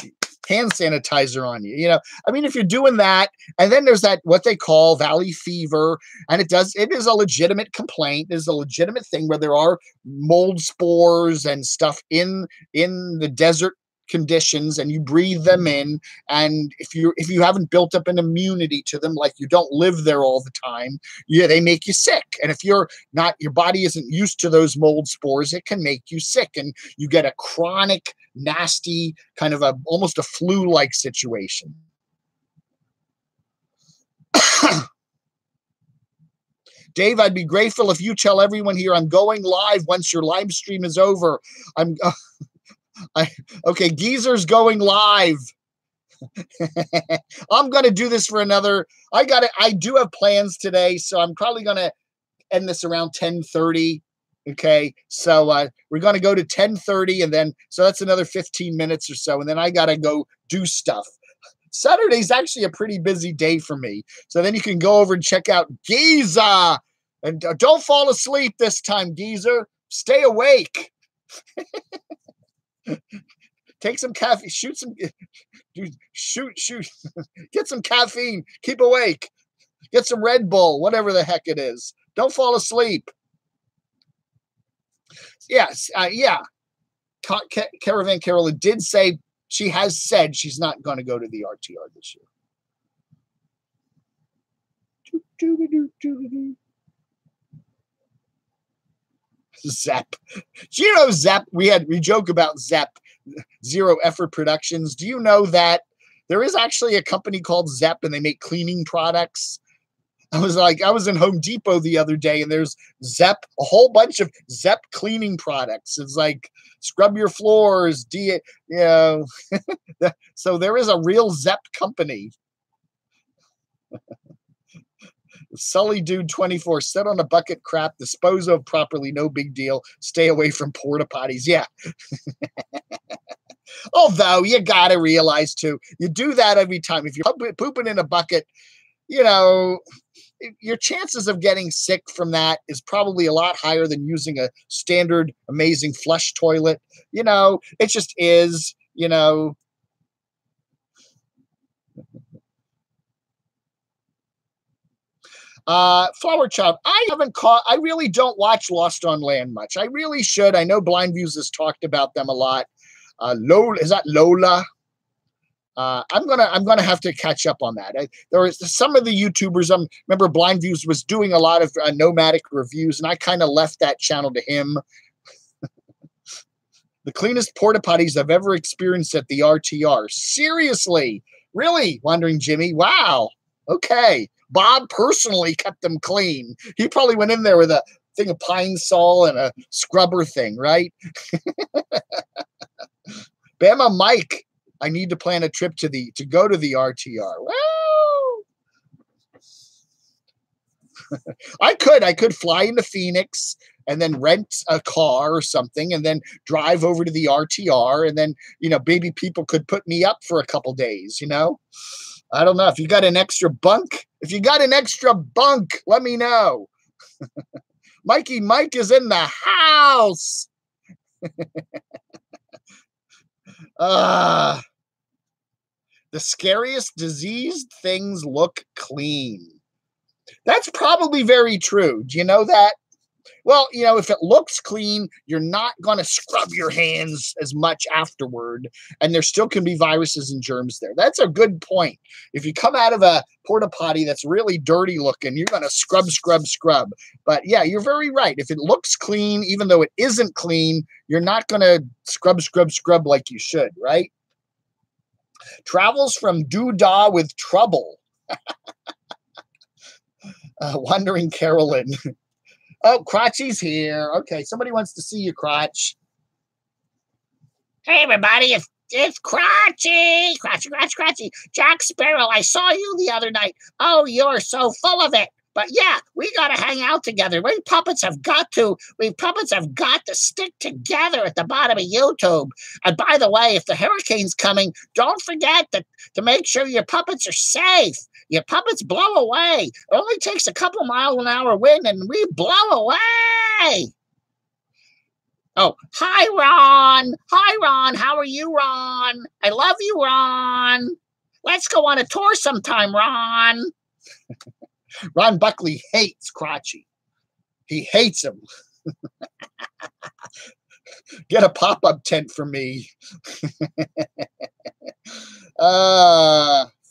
hand sanitizer on you. If you're doing that, and then there's that, what they call valley fever. And it is a legitimate complaint. It is a legitimate thing where there are mold spores and stuff in the desert conditions, and you breathe them in, and if you haven't built up an immunity to them, like you don't live there all the time, they make you sick. And if your body isn't used to those mold spores, it can make you sick, and you get a chronic, nasty kind of almost a flu-like situation. Dave, I'd be grateful if you tell everyone here I'm going live once your live stream is over. Okay, Geezer's going live. I'm going to do this for another. I do have plans today, so I'm probably going to end this around 10:30. Okay, so we're going to go to 10:30, and then so that's another 15 minutes or so, and then I got to go do stuff. Saturday's actually a pretty busy day for me, so then you can go over and check out Geezer, and don't fall asleep this time, Geezer. Stay awake. Take some caffeine, shoot. Get some caffeine, keep awake. Get some Red Bull, whatever the heck it is. Don't fall asleep. Yes, Caravan Carolyn did say, she has said she's not going to go to the RTR this year. Zep. Do you know Zep? We joke about Zep, Zero Effort Productions. Do you know that there is actually a company called Zep, and they make cleaning products? I was in Home Depot the other day, and there's Zep, a whole bunch of Zep cleaning products. It's like scrub your floors, so there is a real Zep company. Sully Dude 24, sit on a bucket crap, dispose of properly, no big deal. Stay away from porta potties. Yeah. Although you got to realize too, you do that every time. If you're pooping in a bucket, your chances of getting sick from that is probably a lot higher than using a standard amazing flush toilet. It just is, Flower Child, I really don't watch Lost on Land much. I really should. I know Blind Views has talked about them a lot. Lola, is that Lola? I'm gonna have to catch up on that. There was some of the YouTubers. Remember Blind Views was doing a lot of Nomadic reviews, and I kind of left that channel to him. The cleanest porta potties I've ever experienced at the RTR. Seriously, really, Wandering Jimmy. Wow. Okay. Bob personally kept them clean. He probably went in there with a thing of Pine Sol and a scrubber thing, right? Bama Mike, I need to plan a trip to go to the RTR. Woo! I could fly into Phoenix and then rent a car or something and then drive over to the RTR, and then, maybe people could put me up for a couple days, I don't know. If you got an extra bunk, let me know. Mikey Mike is in the house. The scariest diseased things look clean. That's probably very true. Do you know that? Well, if it looks clean, you're not going to scrub your hands as much afterward, and there still can be viruses and germs there. That's a good point. If you come out of a porta potty that's really dirty looking, you're going to scrub. But yeah, you're very right. If it looks clean, even though it isn't clean, you're not going to scrub like you should, right? Travels from Doodah with trouble. Wandering Carolyn. Oh, Crotchy's here. Okay, somebody wants to see you, Crotch. Hey, everybody, it's Crotchy. Crotchy. Jack Sparrow, I saw you the other night. Oh, you're so full of it. But yeah, we got to hang out together. We puppets have got to stick together at the bottom of YouTube. And by the way, if the hurricane's coming, don't forget to make sure your puppets are safe. Your puppets blow away. It only takes a couple mile-an-hour wind, and we blow away. Oh, hi, Ron. Hi, Ron. How are you, Ron? I love you, Ron. Let's go on a tour sometime, Ron. Ron Buckley hates Crotchy. He hates him. Get a pop-up tent for me.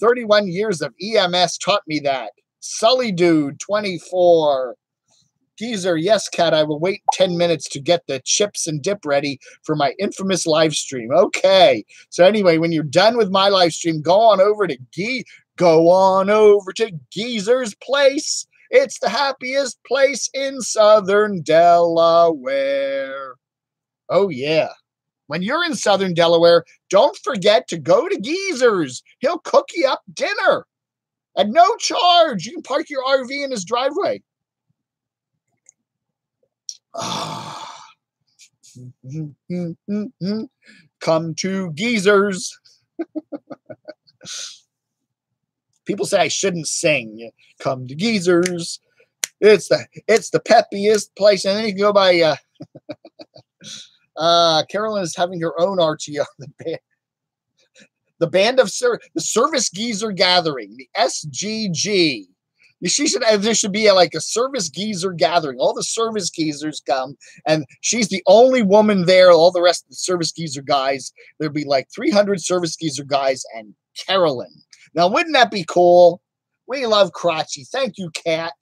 31 years of EMS taught me that. Sully Dude, 24. Geezer, yes, Cat, I will wait 10 minutes to get the chips and dip ready for my infamous live stream. Okay. So anyway, when you're done with my live stream, go on over to Geezer's place. It's the happiest place in southern Delaware. Oh, yeah. When you're in southern Delaware, don't forget to go to Geezer's. He'll cook you up dinner at no charge. You can park your RV in his driveway. Come to Geezer's. People say I shouldn't sing. Come to Geezer's. It's the peppiest place. And then you can go by Carolyn is having her own RTO. The Service Geezer Gathering, the SGG. There should be a service geezer gathering. All the service geezers come, and she's the only woman there. All the rest of the service geezer guys, there'd be 300 service geezer guys and Carolyn. Now, wouldn't that be cool? We love Crotchy. Thank you, Kat.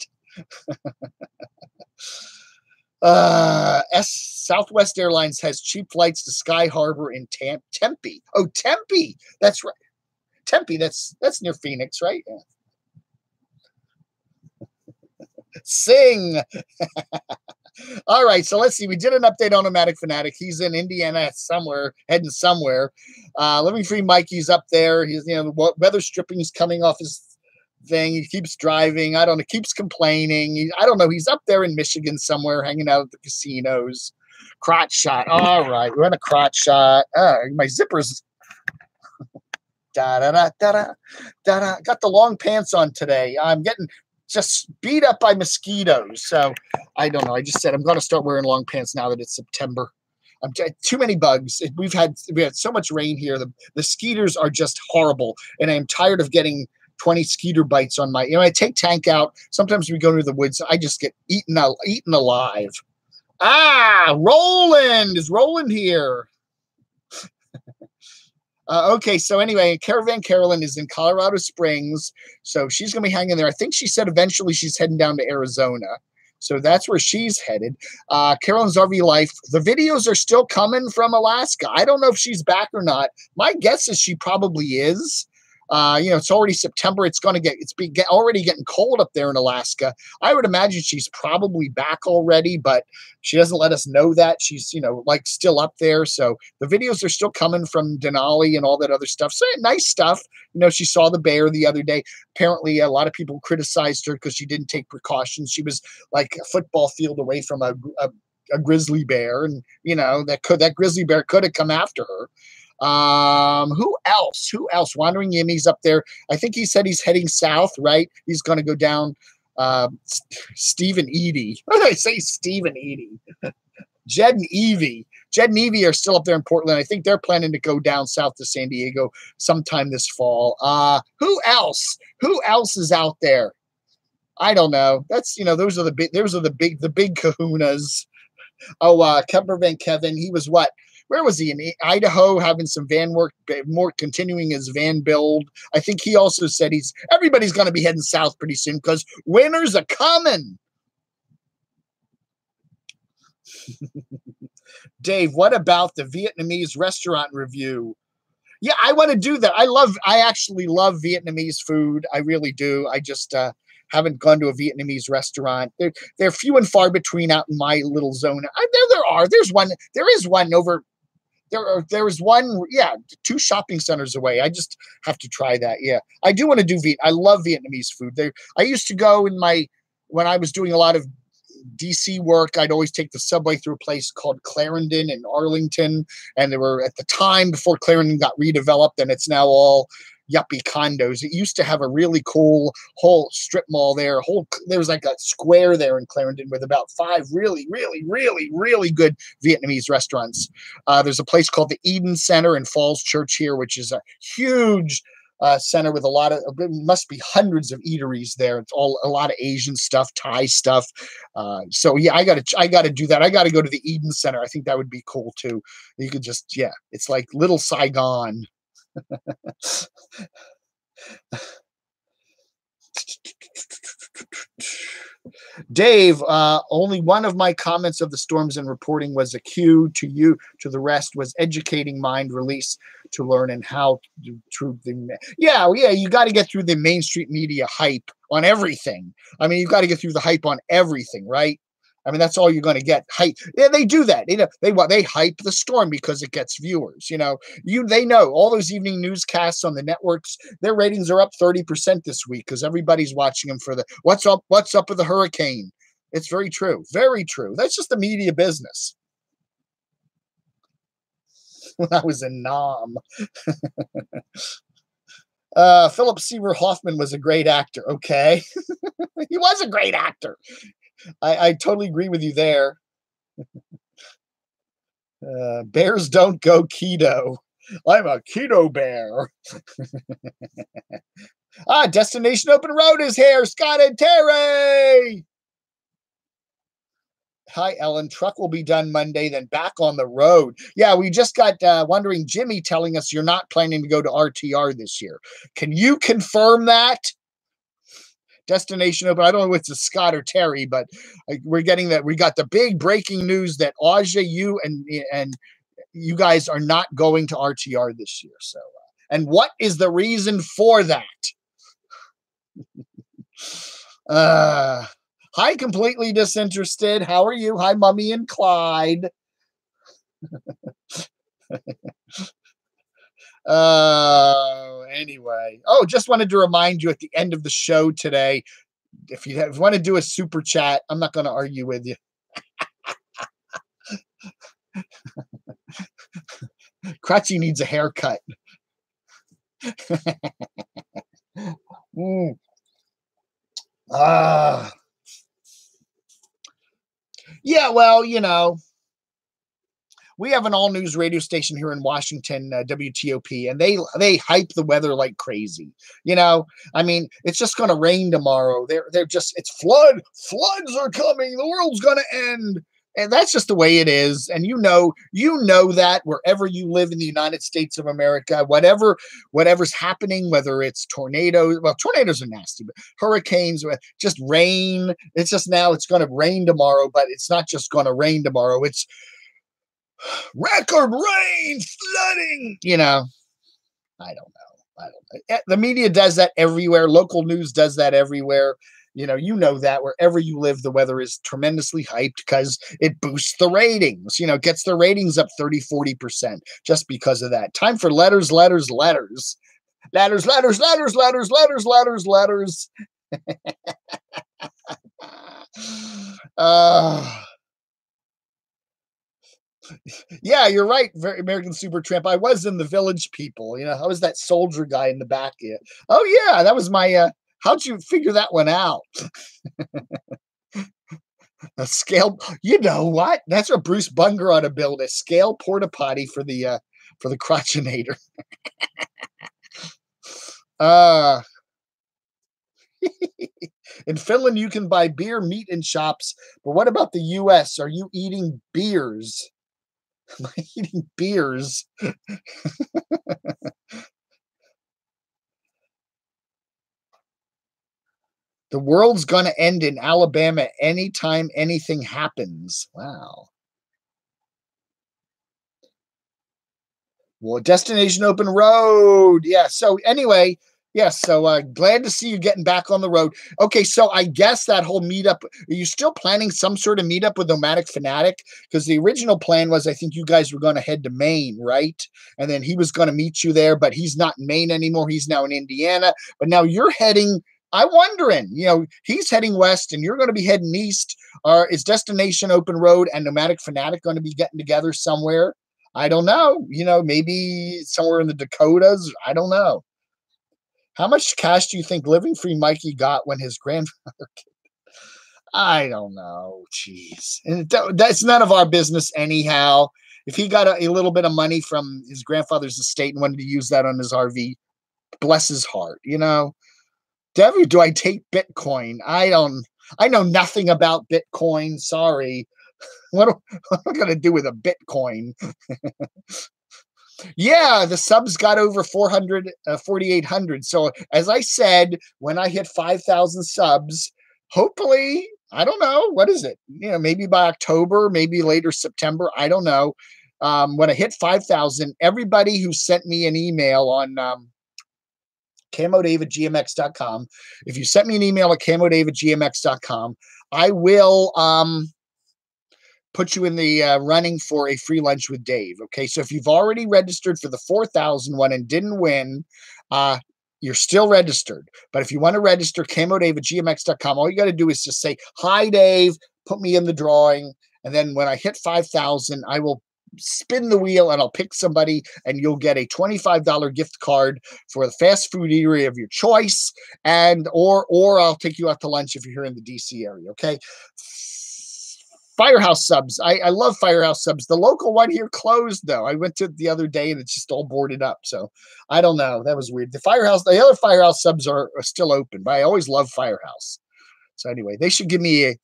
Southwest Airlines has cheap flights to Sky Harbor in Tempe. Oh, Tempe. That's right. Tempe, that's near Phoenix, right? Yeah. Sing. All right, so let's see. We did an update on Nomadic Fanatic. He's in Indiana somewhere, heading somewhere. Living Free Mikey's up there. He's, the weather stripping's coming off his thing. He keeps driving. I don't know. Keeps complaining. I don't know. He's up there in Michigan somewhere, hanging out at the casinos. Crotch shot. All right, we're in a crotch shot. My zipper's da da da da da da. Got the long pants on today. I'm getting just beat up by mosquitoes. So I don't know. I just said I'm going to start wearing long pants now that it's September. Too many bugs. We had so much rain here. The mosquitoes are just horrible, and I'm tired of getting 20 skeeter bites on my, I take Tank out. Sometimes we go to the woods. I just get eaten alive. Roland. Is Roland here? Okay, so anyway, Caravan Carolyn is in Colorado Springs, so she's going to be hanging there. I think she said eventually she's heading down to Arizona, so that's where she's headed. Carolyn's RV Life, the videos are still coming from Alaska. I don't know if she's back or not. My guess is she probably is. It's already September. It's already getting cold up there in Alaska. I would imagine she's probably back already, but she doesn't let us know that. She's, still up there. So the videos are still coming from Denali and all that other stuff. So nice stuff. She saw the bear the other day. Apparently, a lot of people criticized her because she didn't take precautions. She was like a football field away from a grizzly bear, and that grizzly bear could have come after her. Who else? Wandering Yimmy's up there. I think he said he's heading south, right? He's going to go down, Steve and Edie. What did I say? Steve and Edie. Jed and Evie. Jed and Evie are still up there in Portland. I think they're planning to go down south to San Diego sometime this fall. Who else? Who else is out there? I don't know. That's, those are the big kahunas. Caravan Kevin, he was what? Where was he? In Idaho, having some van work, more continuing his van build. I think he also said everybody's going to be heading south pretty soon because winters are coming. Dave, what about the Vietnamese restaurant review? Yeah, I want to do that. I actually love Vietnamese food. I really do. I just haven't gone to a Vietnamese restaurant. They're few and far between out in my little zone. There is one over. There is one, 2 shopping centers away. I just have to try that. Yeah, I do want to do I love Vietnamese food. I used to go when I was doing a lot of DC work, I'd always take the subway through a place called Clarendon in Arlington. And they were at the time before Clarendon got redeveloped, and it's now all yuppie condos. It used to have a really cool whole strip mall there. There was like a square there in Clarendon with about 5 really, really, really, really good Vietnamese restaurants. There's a place called the Eden Center in Falls Church here, which is a huge center with it must be hundreds of eateries there. It's all a lot of Asian stuff, Thai stuff. So yeah, I gotta do that. I gotta go to the Eden Center. I think that would be cool too. You could just, it's like little Saigon. Dave, only one of my comments of the storms and reporting was a cue to you. To the rest was educating mind release to learn and how to you got to get through the mainstream media hype on everything. I mean, you got to get through the hype on everything, right? I mean, that's all you're going to get. Hype. Yeah, they do that. They hype the storm because it gets viewers. They know all those evening newscasts on the networks. Their ratings are up 30% this week because everybody's watching them for the what's up with the hurricane. It's very true. Very true. That's just the media business. When I was in Nam. Philip Seymour Hoffman was a great actor. Okay. He was a great actor. I totally agree with you there. Bears don't go keto. I'm a keto bear. Destination Open Road is here. Scott and Terry. Hi, Ellen. Truck will be done Monday, then back on the road. Yeah, we just got Wandering Jimmy telling us you're not planning to go to RTR this year. Can you confirm that? Destination Open. I don't know if it's a Scott or Terry, but we're getting that. We got the big breaking news that Aja, you and you guys are not going to RTR this year. So, and what is the reason for that? Hi, completely disinterested. How are you? Hi, Mummy and Clyde. Anyway. Just wanted to remind you at the end of the show today, if you want to do a super chat, I'm not going to argue with you. Crutchy needs a haircut. Yeah, well, we have an all news radio station here in Washington, WTOP, and they hype the weather like crazy. You know, I mean, it's just going to rain tomorrow. It's floods are coming. The world's going to end. And that's just the way it is. And you know that wherever you live in the United States of America, whatever's happening, whether it's tornadoes, well, tornadoes are nasty, but hurricanes, just rain. It's just now it's going to rain tomorrow, but it's not just going to rain tomorrow. It's record rain, flooding, you know. I don't know. The media does that everywhere. Local news does that everywhere. You know that wherever you live, the weather is tremendously hyped because it boosts the ratings, gets the ratings up 30-40% just because of that. Time for letters. Yeah, you're right. American Supertramp. I was in the Village People. I was that soldier guy in the back here. Oh yeah, that was my. How'd you figure that one out? A scale. You know what? That's what Bruce Bunger ought to build, a scale porta potty for the crotchinator. In Finland, you can buy beer, meat in shops. But what about the U.S.? Are you eating beers? Am I eating beers? The world's going to end in Alabama anytime anything happens. Wow. Well, Destination Open Road. Yeah. So anyway, yes. So glad to see you getting back on the road. Okay. So I guess that whole meetup, are you still planning some sort of meetup with Nomadic Fanatic? Because the original plan was, I think you guys were going to head to Maine, right? And then he was going to meet you there, but he's not in Maine anymore. He's now in Indiana. But now you're heading. I'm wondering, he's heading west and you're going to be heading east. Is Destination Open Road and Nomadic Fanatic going to be getting together somewhere? I don't know. Maybe somewhere in the Dakotas. I don't know. How much cash do you think Living Free Mikey got when his grandfather? I don't know. Jeez. And that's none of our business anyhow. If he got a little bit of money from his grandfather's estate and wanted to use that on his RV, bless his heart, Debbie, do I take Bitcoin? I know nothing about Bitcoin. Sorry. What am I going to do with a Bitcoin? Yeah, the subs got over 4,800. So as I said, when I hit 5,000 subs, hopefully, I don't know, what is it? Maybe by October, maybe later September. I don't know. When I hit 5,000, everybody who sent me an email on, camodave@gmx.com. If you sent me an email at camodave@gmx.com, I will put you in the running for a free lunch with Dave. Okay, so if you've already registered for the 4,000 one and didn't win, you're still registered. But if you want to register, camodave@gmx.com, all you got to do is just say, "Hi, Dave," put me in the drawing. And then when I hit 5,000, I will spin the wheel and I'll pick somebody and you'll get a $25 gift card for the fast food eatery of your choice, and or I'll take you out to lunch if you're here in the DC area. Okay. Firehouse subs. I love Firehouse subs. The local one here closed though. I went to it the other day and it's just all boarded up. So I don't know. That was weird. The other Firehouse subs are still open, but I always love Firehouse. So anyway, they should give me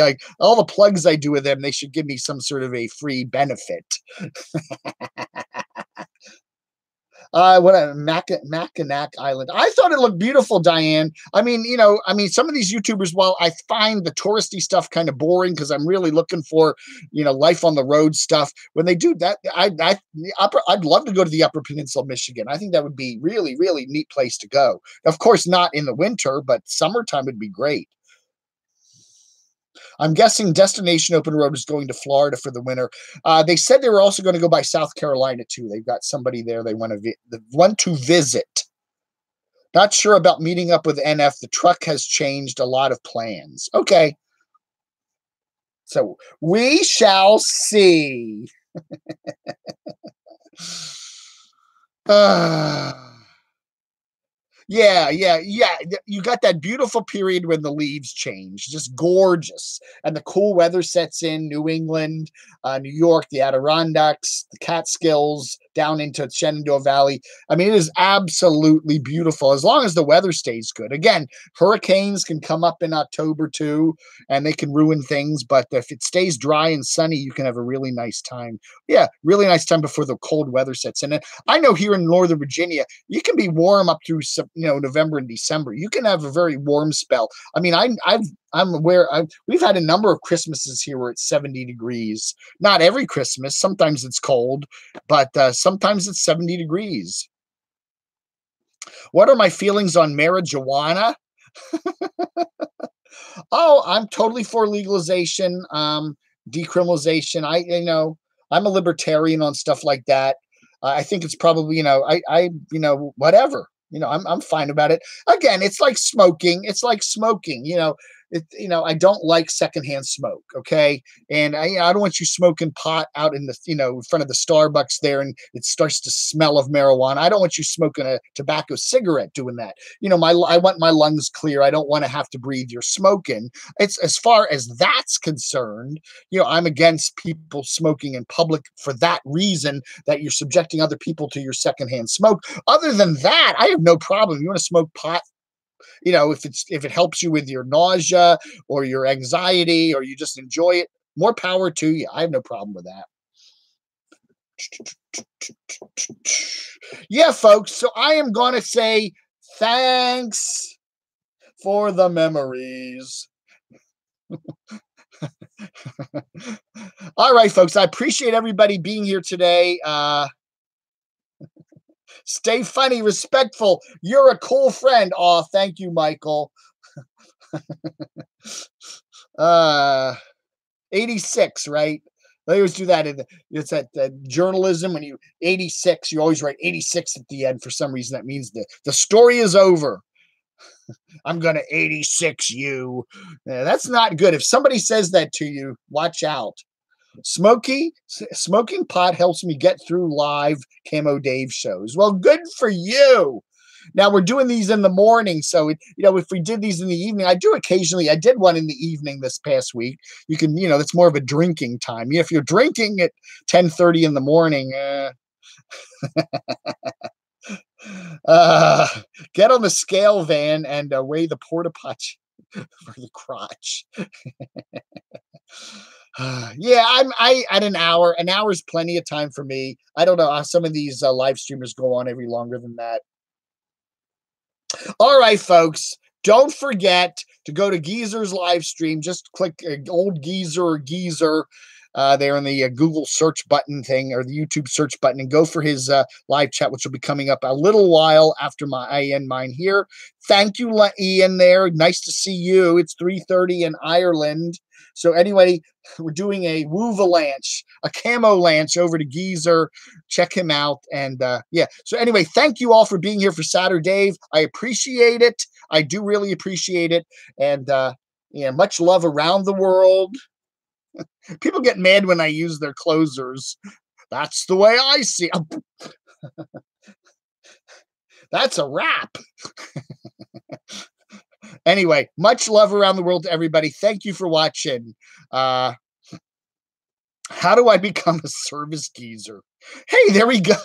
like all the plugs I do with them. They should give me some sort of a free benefit. What a Mackinac Island. I thought it looked beautiful, Diane. I mean, some of these YouTubers, while I find the touristy stuff kind of boring because I'm really looking for, life on the road stuff. When they do that, I'd love to go to the Upper Peninsula of Michigan. I think that would be really, really neat place to go. Of course, not in the winter, but summertime would be great. I'm guessing Destination Open Road is going to Florida for the winter. They said they were also going to go by South Carolina too. They've got somebody there they want to visit. Not sure about meeting up with NF. The truck has changed a lot of plans. Okay. So we shall see. Yeah, yeah, yeah. You got that beautiful period when the leaves change, just gorgeous. And the cool weather sets in New England, New York, the Adirondacks, the Catskills, down into Shenandoah Valley. I mean, it is absolutely beautiful as long as the weather stays good. Again, hurricanes can come up in October too, and they can ruin things. But if it stays dry and sunny, you can have a really nice time. Yeah, really nice time before the cold weather sets in. And I know here in Northern Virginia, you can be warm up through November and December. You can have a very warm spell. I mean, I'm aware. We've had a number of Christmases here where it's 70 degrees. Not every Christmas. Sometimes it's cold, but sometimes it's 70 degrees. What are my feelings on marijuana? Oh, I'm totally for legalization, decriminalization. I'm a libertarian on stuff like that. I think it's probably, whatever. I'm fine about it. Again, it's like smoking. It's like smoking. I don't like secondhand smoke. Okay, and I don't want you smoking pot out in the in front of the Starbucks there, and it starts to smell of marijuana. I don't want you smoking a tobacco cigarette doing that. I want my lungs clear. I don't want to have to breathe your smoking. It's as far as that's concerned. I'm against people smoking in public for that reason, that you're subjecting other people to your secondhand smoke. Other than that, I have no problem. You want to smoke pot, if it helps you with your nausea or your anxiety, or you just enjoy it, more power to you. I have no problem with that. Yeah, folks. So I am going to say thanks for the memories. All right, folks. I appreciate everybody being here today. Stay funny, respectful. You're a cool friend. Oh, thank you, Michael. 86, right? They always do that. It's at journalism. When you 86, you always write 86 at the end. For some reason, that means the story is over. I'm going to 86 you. That's not good. If somebody says that to you, watch out. Smoking pot helps me get through live Camo Dave shows. Well, good for you. Now we're doing these in the morning. So, if we did these in the evening, I do occasionally. I did one in the evening this past week. You can, it's more of a drinking time. If you're drinking at 10:30 in the morning, get on the scale van and weigh the porta potty for the crotch. Yeah, I at an hour. An hour is plenty of time for me. I don't know. Some of these live streamers go on every longer than that. All right, folks. Don't forget to go to Geezer's live stream. Just click old Geezer or Geezer there in the Google search button thing, or the YouTube search button, and go for his live chat, which will be coming up a little while after I end mine here. Thank you, Ian, there. Nice to see you. It's 3:30 in Ireland. So anyway, we're doing a Woovalanche, a camo lanche over to Geezer. Check him out. And yeah. So anyway, thank you all for being here for SATURDAVE. I appreciate it. I do really appreciate it. And much love around the world. People get mad when I use their closers. That's the way I see it. That's a wrap. Anyway, much love around the world to everybody. Thank you for watching. How do I become a service geezer? Hey, there we go.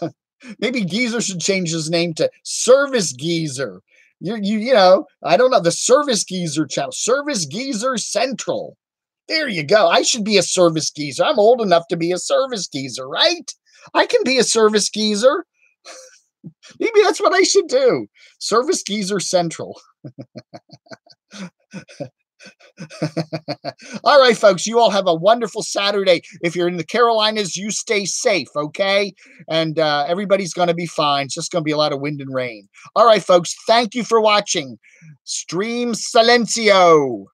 Maybe Geezer should change his name to Service Geezer. I don't know, the Service Geezer channel. Service Geezer Central. There you go. I should be a service geezer. I'm old enough to be a service geezer, right? I can be a service geezer. Maybe that's what I should do. Service Geezer Central. All right, folks, you all have a wonderful Saturday. If you're in the Carolinas, you stay safe, okay? And everybody's going to be fine. It's just going to be a lot of wind and rain. All right, folks, thank you for watching. Stream Silencio.